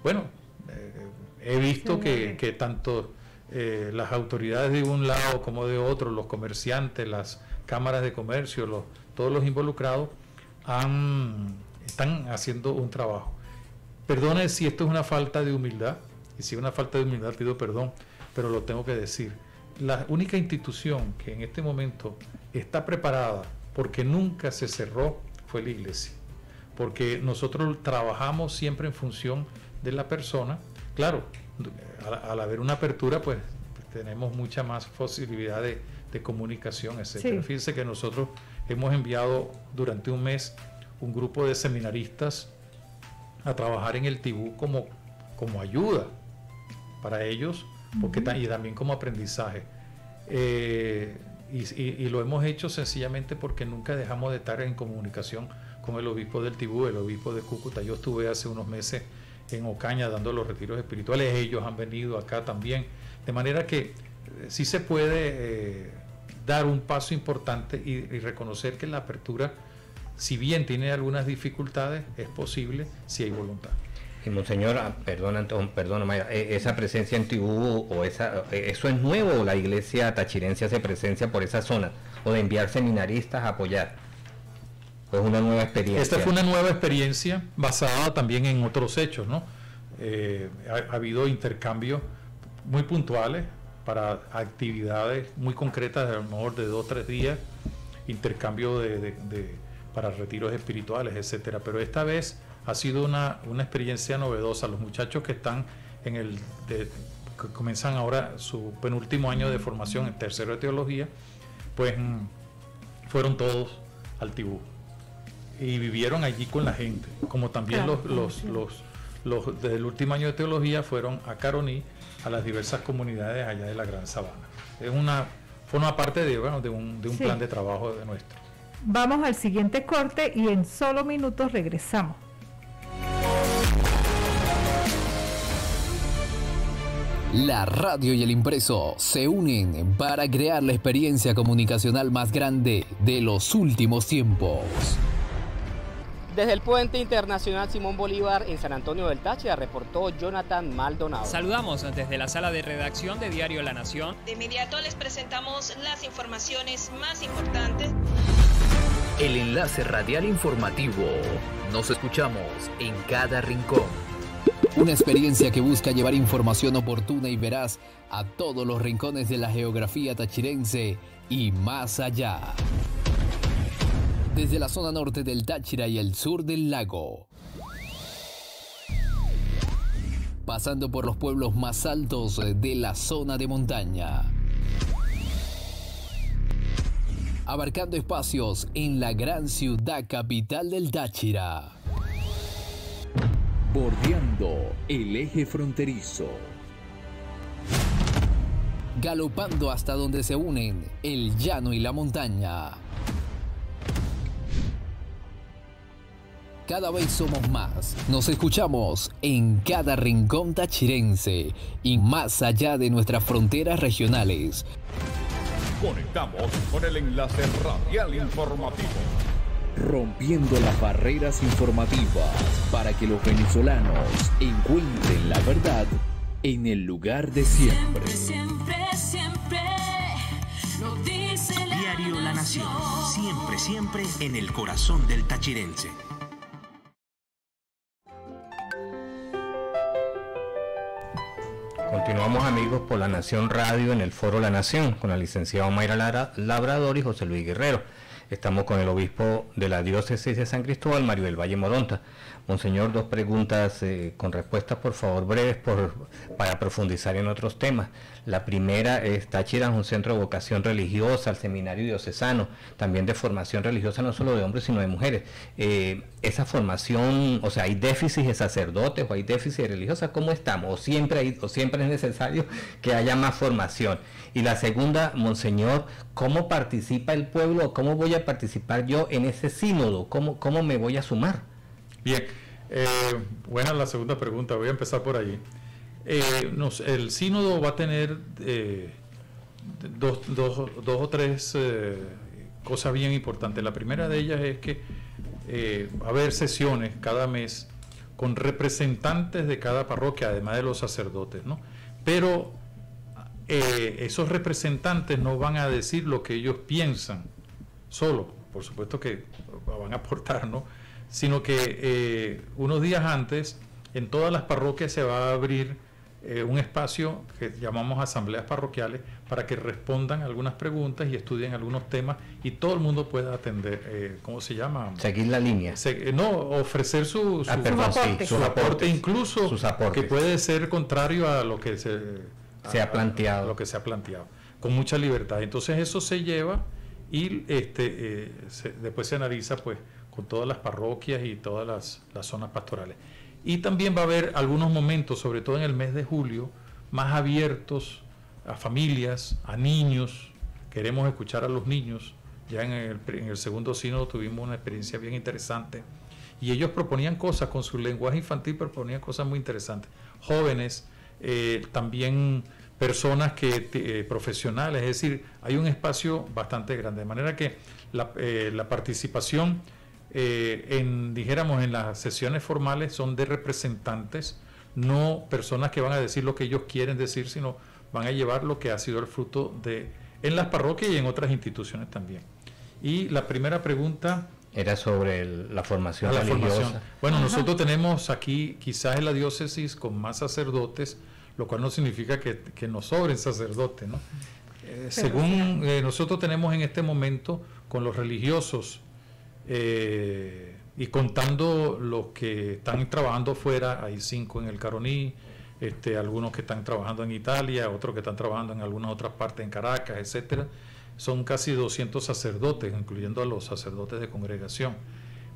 bueno, he visto que tanto las autoridades de un lado como de otro, los comerciantes, las cámaras de comercio, todos los involucrados, están haciendo un trabajo. Perdone si esto es una falta de humildad, y si es una falta de humildad pido perdón, pero lo tengo que decir. La única institución que en este momento está preparada, porque nunca se cerró, fue la iglesia. Porque nosotros trabajamos siempre en función de la persona. Claro, al haber una apertura, pues tenemos mucha más posibilidad de comunicación, etcétera. Sí. Fíjense que nosotros hemos enviado durante un mes un grupo de seminaristas a trabajar en el Tibú como ayuda para ellos, porque y también como aprendizaje. Y lo hemos hecho sencillamente porque nunca dejamos de estar en comunicación con el obispo del Tibú, el obispo de Cúcuta. Yo estuve hace unos meses en Ocaña dando los retiros espirituales, ellos han venido acá también, de manera que sí se puede dar un paso importante y reconocer que la apertura, si bien tiene algunas dificultades, es posible si hay voluntad. Y Monseñor, perdona Mayra, esa presencia en Tibú, ¿eso es nuevo o la iglesia tachirense hace presencia por esa zona? ¿O de enviar seminaristas a apoyar? ¿O es una nueva experiencia? Esta fue una nueva experiencia basada también en otros hechos, ¿no? Ha habido intercambios muy puntuales para actividades muy concretas, a lo mejor de 2 o 3 días, intercambio para retiros espirituales, etcétera. Pero esta vez ha sido una experiencia novedosa. Los muchachos que están que comienzan ahora su penúltimo año de formación, en tercero de teología, pues fueron todos al Tibú y vivieron allí con la gente, como también claro, los del último año de teología fueron a Caroní, a las diversas comunidades allá de la Gran Sabana. Forma parte de un sí, plan de trabajo de nuestro. Vamos al siguiente corte y en solo minutos regresamos. La radio y el impreso se unen para crear la experiencia comunicacional más grande de los últimos tiempos. Desde el Puente Internacional Simón Bolívar en San Antonio del Táchira reportó Jonathan Maldonado. Saludamos desde la sala de redacción de Diario La Nación. De inmediato les presentamos las informaciones más importantes. El enlace radial informativo. Nos escuchamos en cada rincón. Una experiencia que busca llevar información oportuna y veraz a todos los rincones de la geografía tachirense y más allá. Desde la zona norte del Táchira y el sur del lago, pasando por los pueblos más altos de la zona de montaña, abarcando espacios en la gran ciudad capital del Táchira, bordeando el eje fronterizo, galopando hasta donde se unen el llano y la montaña. Cada vez somos más. Nos escuchamos en cada rincón tachirense y más allá de nuestras fronteras regionales. Conectamos con el enlace radial informativo. Rompiendo las barreras informativas para que los venezolanos encuentren la verdad en el lugar de siempre. Siempre, siempre, siempre lo Diario La Nación. Siempre, siempre en el corazón del tachirense. Continuamos, amigos, por La Nación Radio en el Foro La Nación con la licenciada Mayra Labrador y José Luis Guerrero. Estamos con el obispo de la diócesis de San Cristóbal, Mario del Valle Moronta. Monseñor, dos preguntas con respuestas, por favor, breves, para profundizar en otros temas. La primera es, Táchira es un centro de vocación religiosa, el seminario diocesano, también de formación religiosa, no solo de hombres, sino de mujeres. Esa formación, o sea, ¿hay déficit de sacerdotes o hay déficit de religiosas? ¿Cómo estamos? ¿O siempre es necesario que haya más formación? Y la segunda, Monseñor, ¿cómo participa el pueblo? ¿Cómo voy a participar yo en ese sínodo? ¿Cómo me voy a sumar? Bien, buena la segunda pregunta, voy a empezar por allí. El sínodo va a tener dos o tres cosas bien importantes. La primera de ellas es que va a haber sesiones cada mes con representantes de cada parroquia, además de los sacerdotes, ¿no? Pero esos representantes no van a decir lo que ellos piensan solo, por supuesto que van a aportar, ¿no? Sino que unos días antes en todas las parroquias se va a abrir un espacio que llamamos asambleas parroquiales para que respondan algunas preguntas y estudien algunos temas y todo el mundo pueda atender, ¿cómo se llama? Seguir la línea. Ofrecer su aporte, incluso sus aportes, que puede ser contrario a lo que se ha planteado, con mucha libertad. Entonces eso se lleva y después se analiza pues con todas las parroquias y todas las zonas pastorales. Y también va a haber algunos momentos, sobre todo en el mes de julio, más abiertos a familias, a niños. Queremos escuchar a los niños. Ya en el segundo sínodo tuvimos una experiencia bien interesante. Y ellos proponían cosas, con su lenguaje infantil proponían cosas muy interesantes. Jóvenes, también personas profesionales, es decir, hay un espacio bastante grande. De manera que la participación dijéramos en las sesiones formales son de representantes, no personas que van a decir lo que ellos quieren decir, sino van a llevar lo que ha sido el fruto en las parroquias y en otras instituciones también. Y la primera pregunta era sobre la formación religiosa. Bueno, nosotros tenemos aquí quizás en la diócesis con más sacerdotes, lo cual no significa que nos sobren sacerdotes, ¿no? Según nosotros tenemos en este momento con los religiosos y contando los que están trabajando fuera, hay 5 en el Caroní, algunos que están trabajando en Italia, otros que están trabajando en algunas otras partes en Caracas, etcétera. Son casi 200 sacerdotes, incluyendo a los sacerdotes de congregación.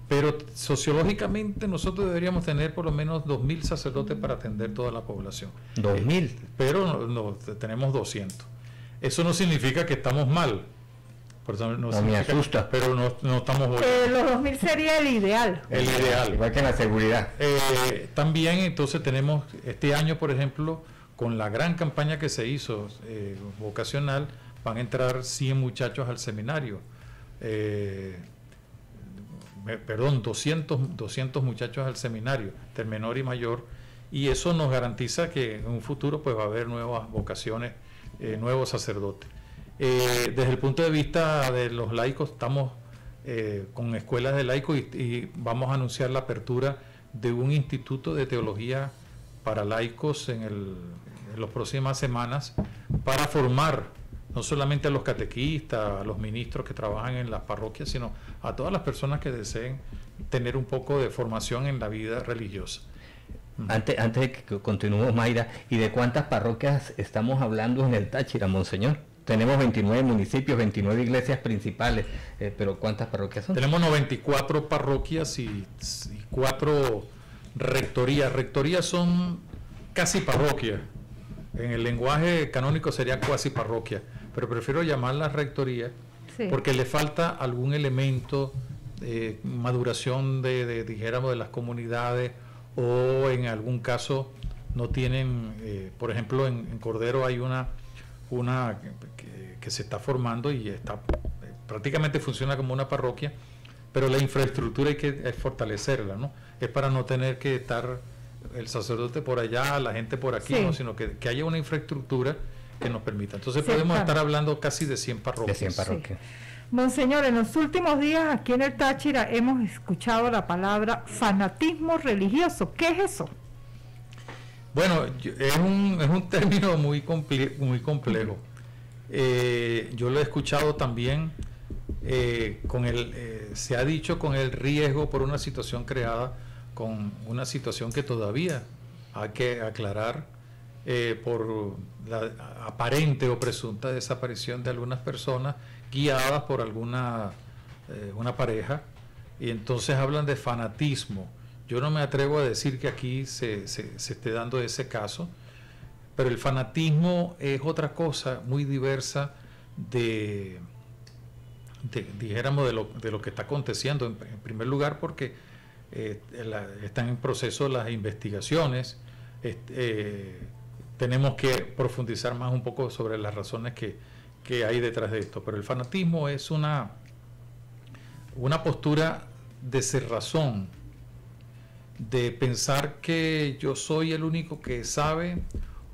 Pero sociológicamente nosotros deberíamos tener por lo menos 2.000 sacerdotes para atender toda la población. 2.000. Pero no, tenemos 200. Eso no significa que estamos mal. Por eso no me asusta. Pero no estamos los 2.000 sería el ideal. El ideal. Igual que en la seguridad. También entonces tenemos este año, por ejemplo, con la gran campaña que se hizo vocacional, van a entrar 100 muchachos al seminario. 200 muchachos al seminario, del menor y mayor, y eso nos garantiza que en un futuro pues va a haber nuevas vocaciones, nuevos sacerdotes. Desde el punto de vista de los laicos, estamos con escuelas de laicos y vamos a anunciar la apertura de un instituto de teología para laicos en las próximas semanas para formar no solamente a los catequistas, a los ministros que trabajan en las parroquias, sino a todas las personas que deseen tener un poco de formación en la vida religiosa. Antes de que continuemos, Mayra, ¿y de cuántas parroquias estamos hablando en el Táchira, Monseñor? Tenemos 29 municipios, 29 iglesias principales, pero ¿cuántas parroquias son? Tenemos 94 parroquias y 4 rectorías. Rectorías son casi parroquias. En el lenguaje canónico sería cuasi parroquia, pero prefiero llamarla rectoría, sí, porque le falta algún elemento de maduración dijéramos de las comunidades, o en algún caso no tienen, por ejemplo en Cordero hay una que se está formando y está prácticamente funciona como una parroquia, pero la infraestructura hay que fortalecerla, ¿no? Es para no tener que estar el sacerdote por allá, la gente por aquí, sí, ¿no? Sino que haya una infraestructura que nos permita. Entonces podemos estar hablando casi de 100 parroquias. De 100 parroquias. Sí. Monseñor, en los últimos días aquí en el Táchira hemos escuchado la palabra fanatismo religioso. ¿Qué es eso? Bueno, es un término muy complejo. Yo lo he escuchado también se ha dicho con el riesgo por una situación creada, con una situación que todavía hay que aclarar por la aparente o presunta desaparición de algunas personas guiadas por una pareja, y entonces hablan de fanatismo. Yo no me atrevo a decir que aquí se esté dando ese caso, pero el fanatismo es otra cosa muy diversa dijéramos de lo que está aconteciendo, en primer lugar porque están en proceso las investigaciones. Tenemos que profundizar más un poco sobre las razones que hay detrás de esto, pero el fanatismo es una postura de cerrazón, de pensar que yo soy el único que sabe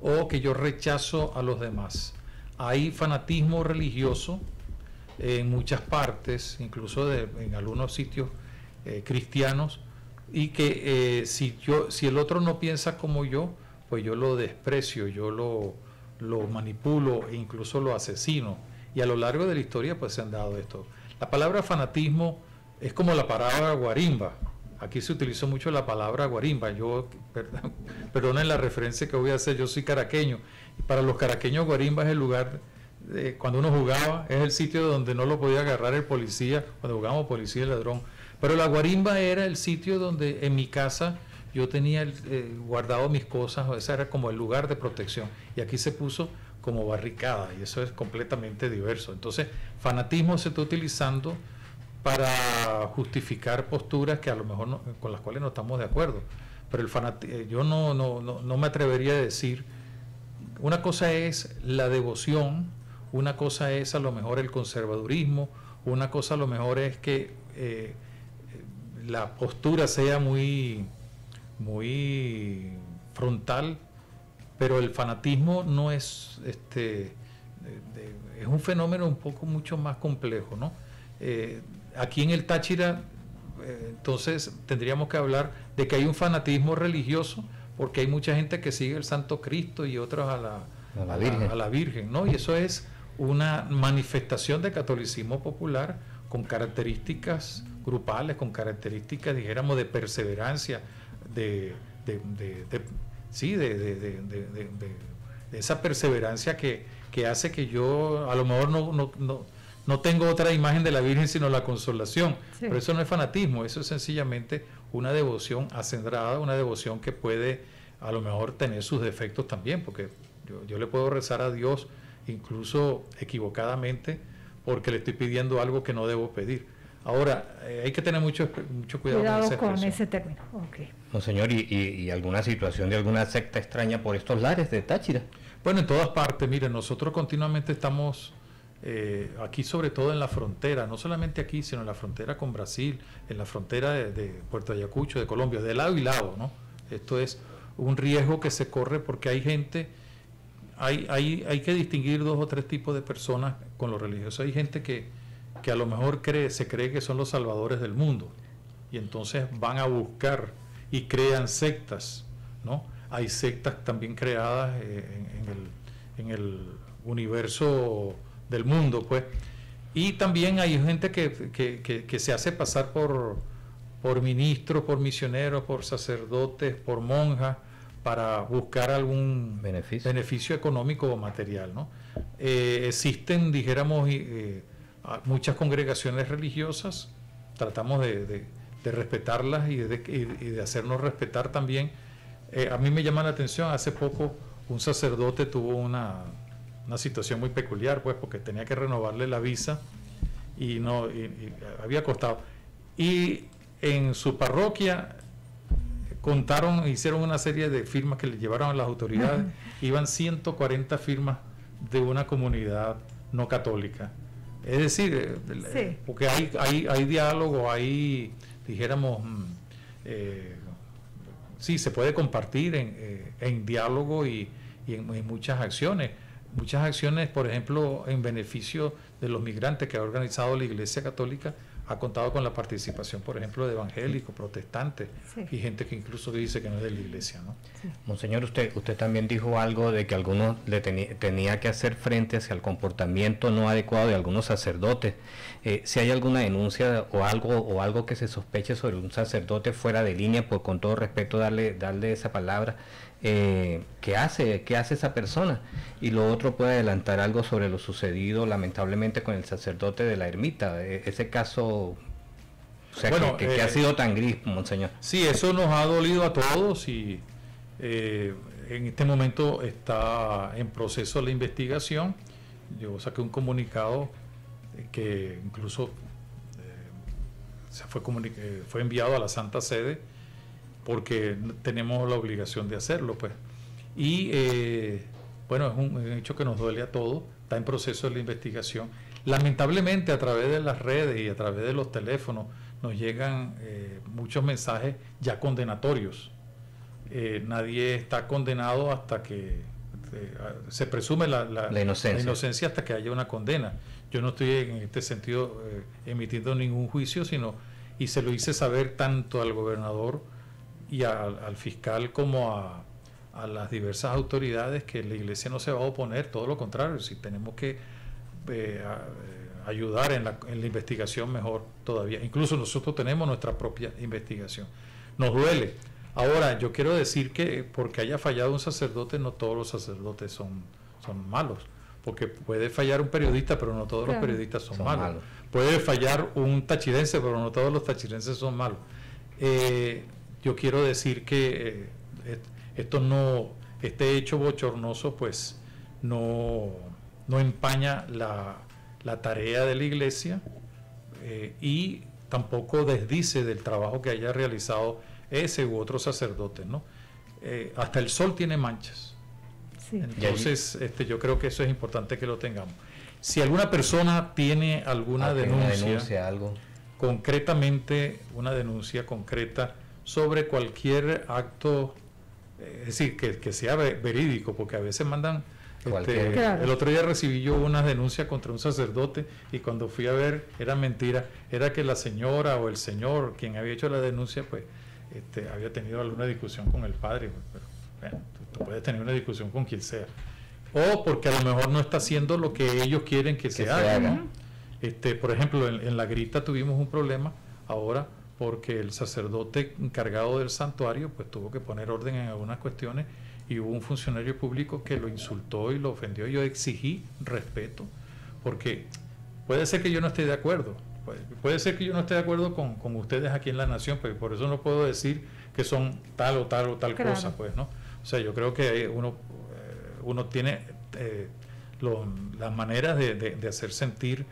o que yo rechazo a los demás. Hay fanatismo religioso en muchas partes, incluso en algunos sitios cristianos, y que si el otro no piensa como yo, pues yo lo desprecio, yo lo manipulo e incluso lo asesino. Y a lo largo de la historia pues se han dado esto. La palabra fanatismo es como la palabra guarimba. Aquí se utilizó mucho la palabra guarimba. Perdonen la referencia que voy a hacer, yo soy caraqueño. Y para los caraqueños guarimba es el lugar, cuando uno jugaba, es el sitio donde no lo podía agarrar el policía, cuando jugábamos policía y ladrón. Pero la guarimba era el sitio donde en mi casa yo tenía guardado mis cosas, ese era como el lugar de protección. Y aquí se puso como barricada, y eso es completamente diverso. Entonces, fanatismo se está utilizando para justificar posturas que a lo mejor con las cuales no estamos de acuerdo. Pero yo no me atrevería a decir, una cosa es la devoción, una cosa es a lo mejor el conservadurismo, una cosa a lo mejor es que la postura sea muy frontal, pero el fanatismo no es es un fenómeno mucho más complejo, ¿no? Aquí en el Táchira, entonces tendríamos que hablar de que hay un fanatismo religioso, porque hay mucha gente que sigue el Santo Cristo y otros a la Virgen, ¿no? Y eso es una manifestación de catolicismo popular con características grupales, con características, dijéramos, de perseverancia, de esa perseverancia que hace que yo a lo mejor no tengo otra imagen de la Virgen sino la consolación. Sí. Pero eso no es fanatismo, eso es sencillamente una devoción acendrada, una devoción que puede a lo mejor tener sus defectos también, porque yo le puedo rezar a Dios incluso equivocadamente porque le estoy pidiendo algo que no debo pedir. Ahora, hay que tener mucho cuidado con ese término. Okay. Monseñor, ¿y alguna situación de alguna secta extraña por estos lares de Táchira? Bueno, en todas partes. Miren, nosotros continuamente estamos aquí, sobre todo en la frontera, no solamente aquí, sino en la frontera con Brasil, en la frontera de Puerto Ayacucho, de Colombia, de lado y lado, ¿no? Esto es un riesgo que se corre porque hay gente, hay que distinguir dos o tres tipos de personas con lo religioso. Hay gente que a lo mejor se cree que son los salvadores del mundo, y entonces van a buscar y crean sectas, ¿no? Hay sectas también creadas en el universo del mundo, pues, y también hay gente que se hace pasar por ministros, por misioneros, por sacerdotes, por monjas, para buscar algún beneficio económico o material, ¿no? Existen, dijéramos, muchas congregaciones religiosas, tratamos de respetarlas y de hacernos respetar también. A mí me llama la atención, hace poco un sacerdote tuvo una situación muy peculiar, pues, porque tenía que renovarle la visa y había costado. Y en su parroquia hicieron una serie de firmas que le llevaron a las autoridades. Iban 140 firmas de una comunidad no católica. Es decir, sí, porque hay diálogo, hay, dijéramos, sí, se puede compartir en diálogo y en muchas acciones. muchas acciones, por ejemplo, en beneficio de los migrantes que ha organizado la Iglesia Católica, ha contado con la participación, por ejemplo, de evangélicos, protestantes, sí, y gente que incluso dice que no es de la iglesia, ¿no? Sí. Monseñor, usted también dijo algo de que algunos tenía que hacer frente hacia el comportamiento no adecuado de algunos sacerdotes. Si hay alguna denuncia o algo que se sospeche sobre un sacerdote fuera de línea, pues con todo respeto darle esa palabra, ¿qué hace esa persona? Y lo otro, puede adelantar algo sobre lo sucedido lamentablemente con el sacerdote de la ermita, ese caso, o sea, bueno, que ha sido tan gris, Monseñor. Sí, eso nos ha dolido a todos y en este momento está en proceso la investigación. Yo saqué un comunicado que incluso fue enviado a la Santa Sede, porque tenemos la obligación de hacerlo, pues. Y bueno, es un hecho que nos duele a todos, está en proceso de la investigación. Lamentablemente, a través de las redes y a través de los teléfonos nos llegan muchos mensajes ya condenatorios. Nadie está condenado hasta que se presume la inocencia hasta que haya una condena. Yo no estoy en este sentido emitiendo ningún juicio, y se lo hice saber tanto al gobernador y al fiscal como a las diversas autoridades, que la iglesia no se va a oponer, todo lo contrario. Si tenemos que ayudar en la investigación, mejor todavía. Incluso nosotros tenemos nuestra propia investigación. Nos duele. Ahora, yo quiero decir que porque haya fallado un sacerdote, no todos los sacerdotes son malos. Porque puede fallar un periodista, pero no todos los periodistas son malos. Puede fallar un tachirense, pero no todos los tachirenses son malos. Yo quiero decir que este hecho bochornoso, pues no empaña la tarea de la iglesia, y tampoco desdice del trabajo que haya realizado ese u otro sacerdote, ¿no? Hasta el sol tiene manchas. Sí. Entonces, yo creo que eso es importante que lo tengamos. Si alguna persona tiene alguna denuncia, algo concretamente, una denuncia concreta sobre cualquier acto, es decir, que sea verídico, porque a veces mandan, el otro día recibí yo una denuncia contra un sacerdote, y cuando fui a ver era mentira, era que la señora o el señor quien había hecho la denuncia, pues había tenido alguna discusión con el padre. Pero bueno, tú puedes tener una discusión con quien sea, o porque a lo mejor no está haciendo lo que ellos quieren que se haga, ¿no? Por ejemplo, en La Grita tuvimos un problema ahora, porque el sacerdote encargado del santuario pues tuvo que poner orden en algunas cuestiones, y hubo un funcionario público que lo insultó y lo ofendió. Yo exigí respeto, porque puede ser que yo no esté de acuerdo, puede ser que yo no esté de acuerdo con ustedes aquí en la nación, pero por eso no puedo decir que son tal o tal cosa, pues, ¿no? O sea, yo creo que uno tiene las maneras de hacer sentir,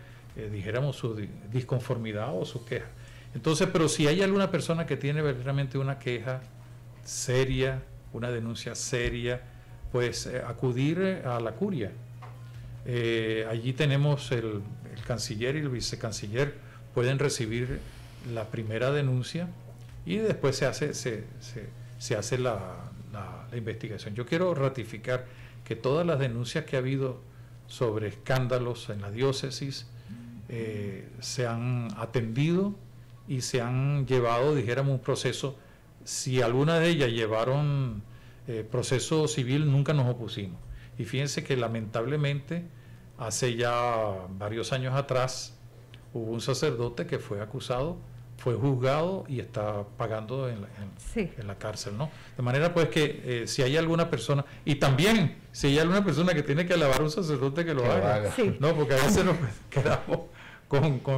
dijéramos, su disconformidad o su queja. Entonces, pero si hay alguna persona que tiene verdaderamente una queja seria, una denuncia seria, pues acudir a la curia. Allí tenemos el canciller y el vicecanciller, pueden recibir la primera denuncia, y después se hace la investigación. Yo quiero ratificar que todas las denuncias que ha habido sobre escándalos en la diócesis se han atendido y se han llevado, dijéramos, un proceso. Si alguna de ellas llevaron proceso civil, nunca nos opusimos. Y fíjense que lamentablemente hace ya varios años atrás hubo un sacerdote que fue acusado, fue juzgado y está pagando en la cárcel, ¿no? De manera pues que si hay alguna persona, y también si hay alguna persona que tiene que alabar a un sacerdote, que lo haga. Sí. No, porque a veces nos quedamos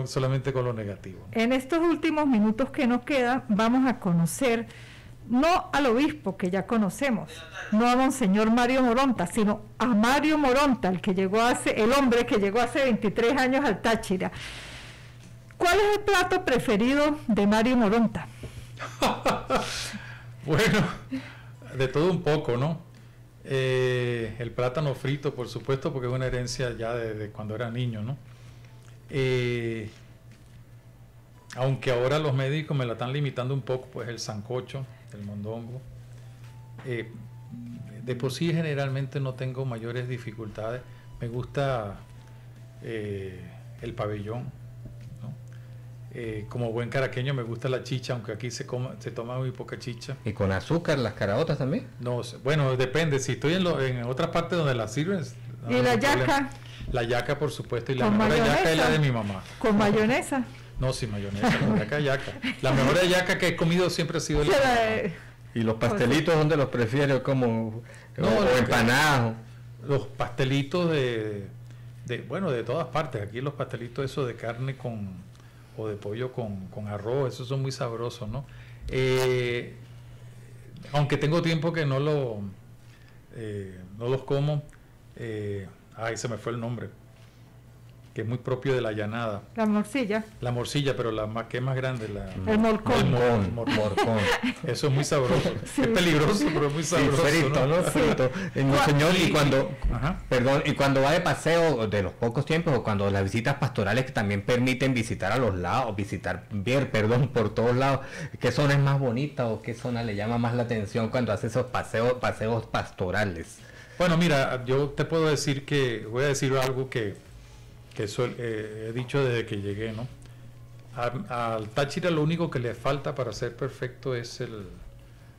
solamente con lo negativo. En estos últimos minutos que nos quedan, vamos a conocer no al obispo, que ya conocemos, no a Monseñor Mario Moronta, sino a Mario Moronta, el hombre que llegó hace 23 años al Táchira. ¿Cuál es el plato preferido de Mario Moronta? Bueno, de todo un poco, ¿no? El plátano frito, por supuesto, porque es una herencia ya de cuando era niño, ¿no? Aunque ahora los médicos me la están limitando un poco, pues el sancocho, el mondongo. De por sí generalmente no tengo mayores dificultades me gusta el pabellón, ¿no? Como buen caraqueño me gusta la chicha, aunque aquí se toma muy poca chicha. ¿Y con azúcar las caraotas también? No, bueno, depende, si estoy en otras partes donde la sirven. ¿Y la yaca? La yaca, por supuesto, y la mejor yaca es la de mi mamá. ¿Con mayonesa? No, sin mayonesa, la yaca. La mejor yaca que he comido siempre ha sido la ¿Y los pastelitos dónde los prefiero? ¿Como empanados? Los pastelitos de todas partes. Aquí los pastelitos esos de carne o de pollo con arroz, esos son muy sabrosos, ¿no? Aunque tengo tiempo que no los como, se me fue el nombre, que es muy propio de la llanada. La morcilla. La morcilla, pero que es más grande. El morcón. Morcón. Eso es muy sabroso. Sí. Es peligroso, pero es muy sabroso. Sí, frito, ¿no? Frito. No, señor, y cuando va de paseo, de los pocos tiempos, o cuando las visitas pastorales que también permiten visitar a los lados, ver por todos lados, ¿qué zona es más bonita o qué zona le llama más la atención cuando hace esos paseos pastorales? Bueno, mira, yo te puedo decir voy a decir algo que he dicho desde que llegué, ¿no? Al Táchira lo único que le falta para ser perfecto es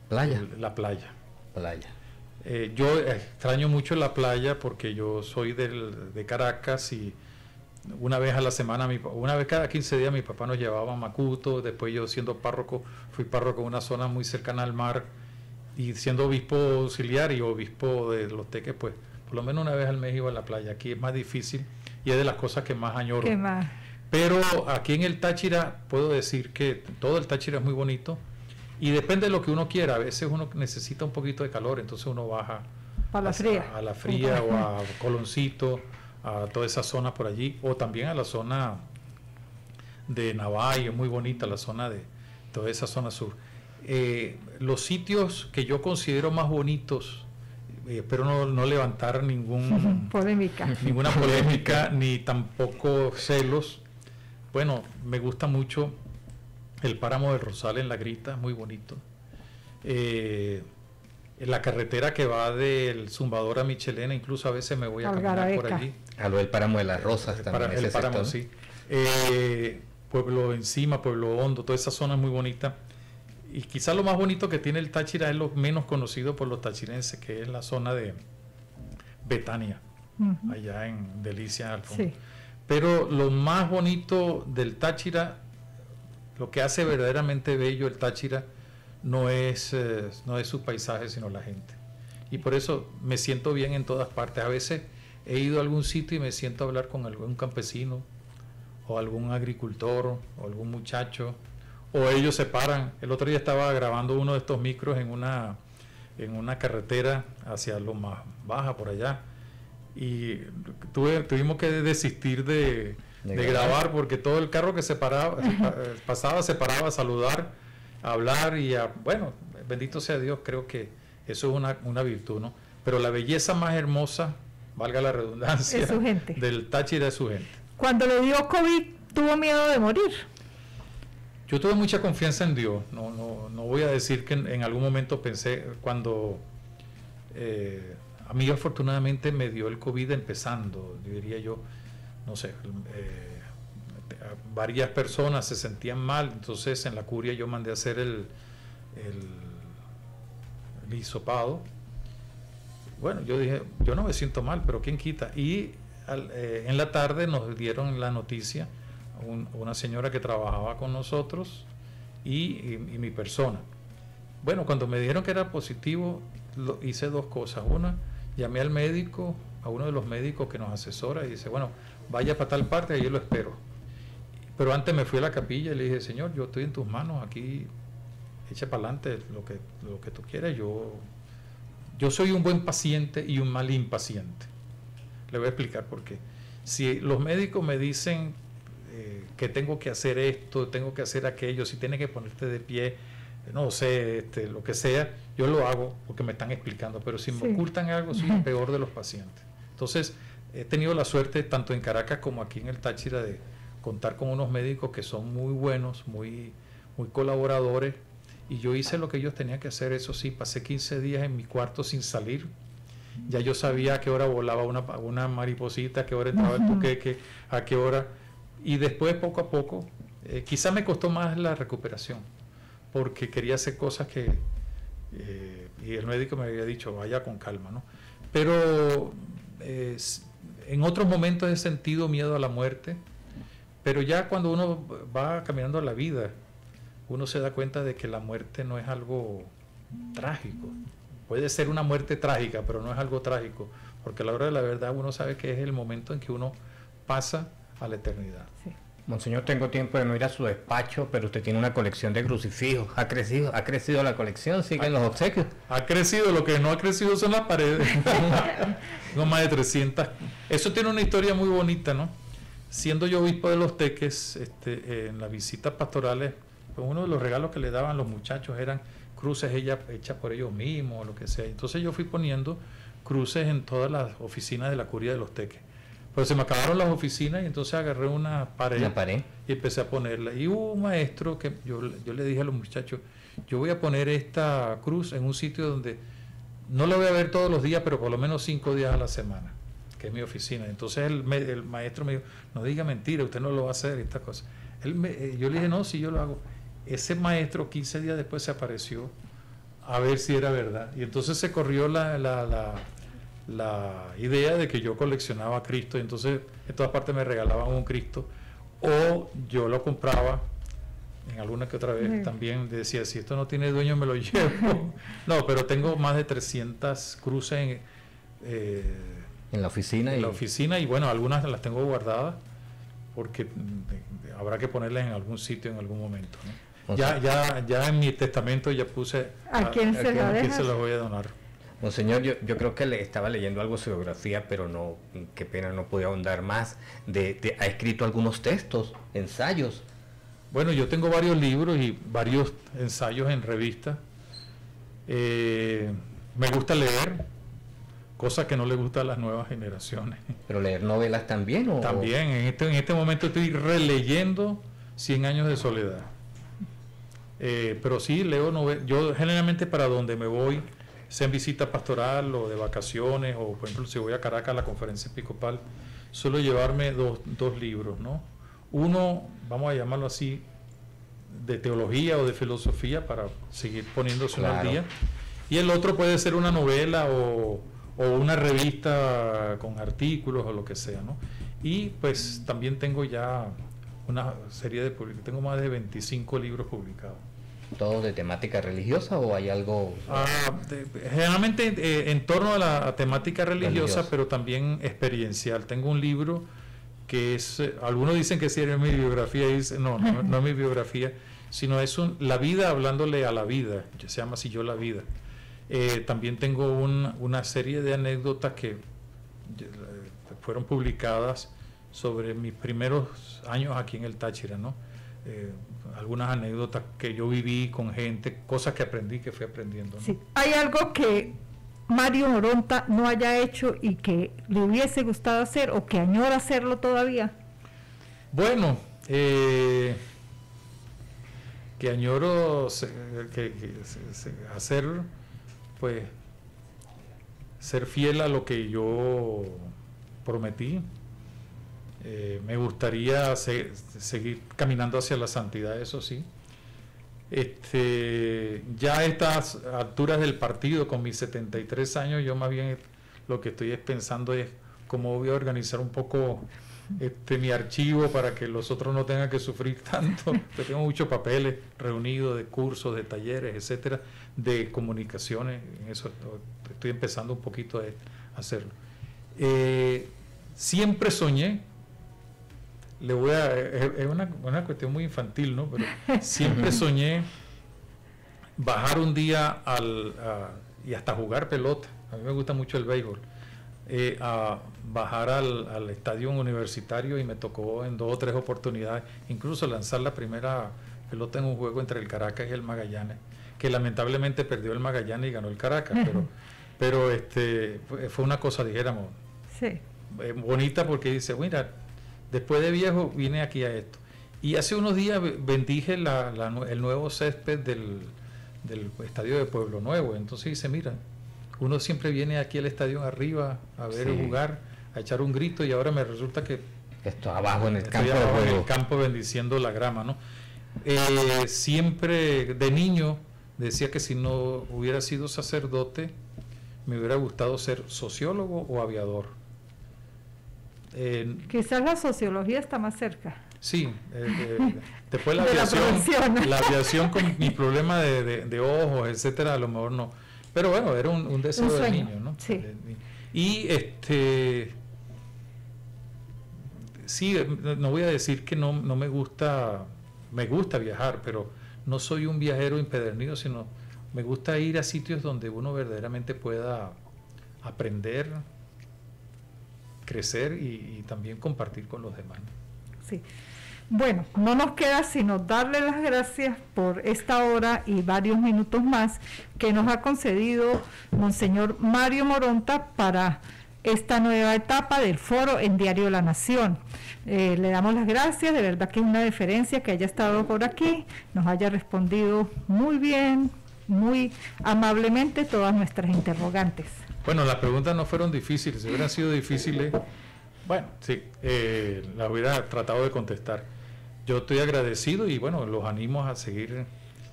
la playa. Yo extraño mucho la playa porque yo soy de Caracas y una vez a la semana, una vez cada 15 días mi papá nos llevaba a Macuto. Después yo siendo párroco, fui párroco en una zona muy cercana al mar, y siendo obispo auxiliar y obispo de Los Teques, pues por lo menos una vez al mes iba a la playa. Aquí es más difícil y es de las cosas que más añoro. ¿Qué más? Pero aquí en el Táchira puedo decir que todo el Táchira es muy bonito y depende de lo que uno quiera. A veces uno necesita un poquito de calor, entonces uno baja a la fría o a Coloncito, a toda esa zona por allí, o también a la zona de Navay, es muy bonita la zona de toda esa zona sur. Los sitios que yo considero más bonitos, espero no levantar ninguna polémica ni tampoco celos. Bueno, me gusta mucho el páramo del Rosal en La Grita, muy bonito. La carretera que va del Zumbador a Michelena, incluso a veces me voy a caminar por allí. A lo del páramo de las Rosas también. El páramo, sí. Pueblo Encima, Pueblo Hondo, toda esa zona es muy bonita. Y quizás lo más bonito que tiene el Táchira es lo menos conocido por los tachirenses, que es la zona de Betania, allá en Delicia, al fondo. Sí. Pero lo más bonito del Táchira, lo que hace verdaderamente bello el Táchira, no es su paisaje, sino la gente. Y por eso me siento bien en todas partes. A veces he ido a algún sitio y me siento a hablar con algún campesino, o algún agricultor, o algún muchacho, o ellos se paran. El otro día estaba grabando uno de estos micros en una carretera hacia Loma Baja, por allá, y tuvimos que desistir de grabar porque todo el carro que pasaba se paraba a saludar, a hablar bueno, bendito sea Dios, creo que eso es una virtud, ¿no? Pero la belleza más hermosa, valga la redundancia, es su gente. Del Táchira es su gente. Cuando le dio COVID, ¿tuvo miedo de morir? Yo tuve mucha confianza en Dios. No voy a decir que en algún momento pensé, cuando a mí afortunadamente me dio el COVID empezando, diría yo, no sé, varias personas se sentían mal, entonces en la curia yo mandé a hacer el hisopado. Bueno, yo dije, yo no me siento mal, pero ¿quién quita? Y en la tarde nos dieron la noticia, una señora que trabajaba con nosotros y mi persona. Bueno, cuando me dijeron que era positivo, hice dos cosas. Una, llamé al médico, a uno de los médicos que nos asesora, y dice, bueno, vaya para tal parte, ahí yo lo espero. Pero antes me fui a la capilla y le dije, Señor, yo estoy en tus manos, aquí echa para adelante lo que tú quieras. Yo soy un buen paciente y un mal impaciente. Le voy a explicar por qué. Si los médicos me dicen que tengo que hacer esto, tengo que hacer aquello, si tienes que ponerte de pie, no sé, lo que sea, yo lo hago porque me están explicando, pero si me ocultan algo, soy el peor de los pacientes. Entonces, he tenido la suerte, tanto en Caracas como aquí en el Táchira, de contar con unos médicos que son muy buenos, muy colaboradores, y yo hice lo que ellos tenían que hacer. Eso sí, pasé 15 días en mi cuarto sin salir, ya yo sabía a qué hora volaba una mariposita, a qué hora entraba el tuqueque, a qué hora, y después poco a poco, quizá me costó más la recuperación, porque quería hacer cosas que, y el médico me había dicho, vaya con calma, ¿no? Pero en otros momentos he sentido miedo a la muerte, pero ya cuando uno va caminando la vida, uno se da cuenta de que la muerte no es algo trágico. Puede ser una muerte trágica, pero no es algo trágico, porque a la hora de la verdad uno sabe que es el momento en que uno pasa a la eternidad. Sí. Monseñor, tengo tiempo de no ir a su despacho, pero usted tiene una colección de crucifijos. ¿Ha crecido la colección? ¿Siguen los obsequios? Ha crecido, lo que no ha crecido son las paredes. No más de 300. Eso tiene una historia muy bonita, ¿no? Siendo yo obispo de Los Teques, en las visitas pastorales, pues uno de los regalos que le daban los muchachos eran cruces hechas por ellos mismos, o lo que sea. Entonces yo fui poniendo cruces en todas las oficinas de la curia de Los Teques. Pero se me acabaron las oficinas y entonces agarré una pared y empecé a ponerla. Y hubo un maestro que yo le dije a los muchachos, yo voy a poner esta cruz en un sitio donde no la voy a ver todos los días, pero por lo menos 5 días a la semana, que es mi oficina. Entonces el maestro me dijo, no diga mentira, usted no lo va a hacer, esta cosa. Yo le dije, no, sí, yo lo hago. Ese maestro 15 días después se apareció a ver si era verdad. Y entonces se corrió la idea de que yo coleccionaba a Cristo, y entonces en todas partes me regalaban un Cristo, o yo lo compraba en alguna que otra vez. También decía, si esto no tiene dueño me lo llevo. No, pero tengo más de 300 cruces en la oficina. En la oficina, y bueno, algunas las tengo guardadas porque habrá que ponerlas en algún sitio en algún momento, ¿no? Ya en mi testamento ya puse ¿a quién se las voy a donar. Monseñor, yo creo que le estaba leyendo algo de su biografía, pero no, qué pena, no podía ahondar más. Ha escrito algunos textos, ensayos. Bueno, yo tengo varios libros y varios ensayos en revistas. Me gusta leer, cosa que no le gusta a las nuevas generaciones. ¿Pero leer novelas también? ¿O? También, en este momento estoy releyendo 100 años de soledad. Pero sí, leo novelas. Yo generalmente para donde me voy, sea en visita pastoral o de vacaciones, o por ejemplo si voy a Caracas a la conferencia episcopal, suelo llevarme dos libros, ¿no? Uno, vamos a llamarlo así, de teología o de filosofía para seguir poniéndose al día, y el otro puede ser una novela o una revista con artículos o lo que sea, ¿no? Y pues también tengo ya una serie de tengo más de 25 libros publicados. ¿Todo de temática religiosa o hay algo...? Generalmente en torno a la temática religiosa, pero también experiencial. Tengo un libro que es, algunos dicen que sí es mi biografía, y dice, no es mi biografía, sino es la vida hablándole a la vida, se llama así Yo la vida. También tengo una serie de anécdotas que fueron publicadas sobre mis primeros años aquí en el Táchira, ¿no? Algunas anécdotas que yo viví con gente, cosas que aprendí, que fui aprendiendo, ¿no? Sí. ¿Hay algo que Mario Moronta no haya hecho y que le hubiese gustado hacer o que añora hacerlo todavía? Bueno, que añoro hacer, pues, ser fiel a lo que yo prometí. Me gustaría seguir caminando hacia la santidad, eso sí. Ya a estas alturas del partido, con mis 73 años, yo más bien lo que estoy pensando es cómo voy a organizar un poco mi archivo para que los otros no tengan que sufrir tanto. Yo tengo muchos papeles reunidos de cursos, de talleres, etcétera, de comunicaciones. En eso estoy empezando un poquito a hacerlo. Siempre soñé, es una cuestión muy infantil, ¿no? Pero siempre soñé bajar un día y hasta jugar pelota. A mí me gusta mucho el béisbol. A bajar al estadio universitario, y me tocó en 2 o 3 oportunidades incluso lanzar la primera pelota en un juego entre el Caracas y el Magallanes, que lamentablemente perdió el Magallanes y ganó el Caracas, pero fue una cosa, dijéramos, sí, bonita, porque dice, mira, después de viejo vine aquí a esto. Y hace unos días bendije el nuevo césped del estadio de Pueblo Nuevo. Entonces dice, mira, uno siempre viene aquí al estadio arriba a ver jugar, a echar un grito, y ahora me resulta que esto abajo en el estoy campo abajo de en juego. el campo bendiciendo la grama, ¿no? Siempre de niño decía que si no hubiera sido sacerdote me hubiera gustado ser sociólogo o aviador. Quizás la sociología está más cerca. Sí, después la de aviación, la aviación con mi problema de ojos, etcétera, a lo mejor no. Pero bueno, era un deseo de niño, ¿no? Sí. Y sí, no voy a decir que no me gusta viajar, pero no soy un viajero empedernido, sino me gusta ir a sitios donde uno verdaderamente pueda aprender, crecer y también compartir con los demás. Sí. Bueno, no nos queda sino darle las gracias por esta hora y varios minutos más que nos ha concedido Monseñor Mario Moronta para esta nueva etapa del foro en Diario La Nación. Le damos las gracias, de verdad que es una deferencia que haya estado por aquí, nos haya respondido muy bien, muy amablemente todas nuestras interrogantes. Bueno, las preguntas no fueron difíciles, si hubieran sido difíciles, bueno, sí, las hubiera tratado de contestar. Yo estoy agradecido y bueno, los animo a seguir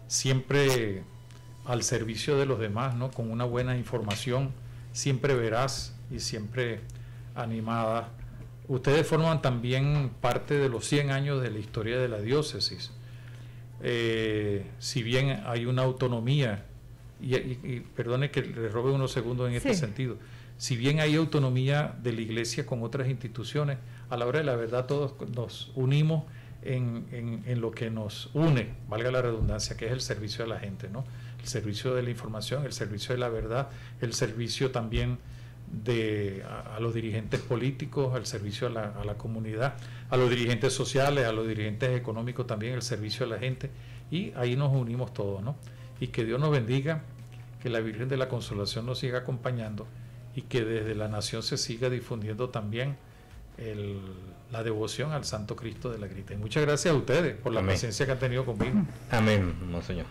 siempre al servicio de los demás, ¿no? Con una buena información, siempre veraz y siempre animada. Ustedes forman también parte de los 100 años de la historia de la diócesis. Si bien hay una autonomía, y perdone que le robe unos segundos en este sentido, si bien hay autonomía de la Iglesia con otras instituciones, a la hora de la verdad todos nos unimos en lo que nos une, valga la redundancia, que es el servicio a la gente, ¿no? El servicio de la información, el servicio de la verdad, el servicio también a los dirigentes políticos, el servicio a la comunidad, a los dirigentes sociales, a los dirigentes económicos también, el servicio a la gente, y ahí nos unimos todos, ¿no? Y que Dios nos bendiga, que la Virgen de la Consolación nos siga acompañando y que desde la nación se siga difundiendo también la devoción al Santo Cristo de la Grita. Y muchas gracias a ustedes por la paciencia que han tenido conmigo. Amén, monseñor.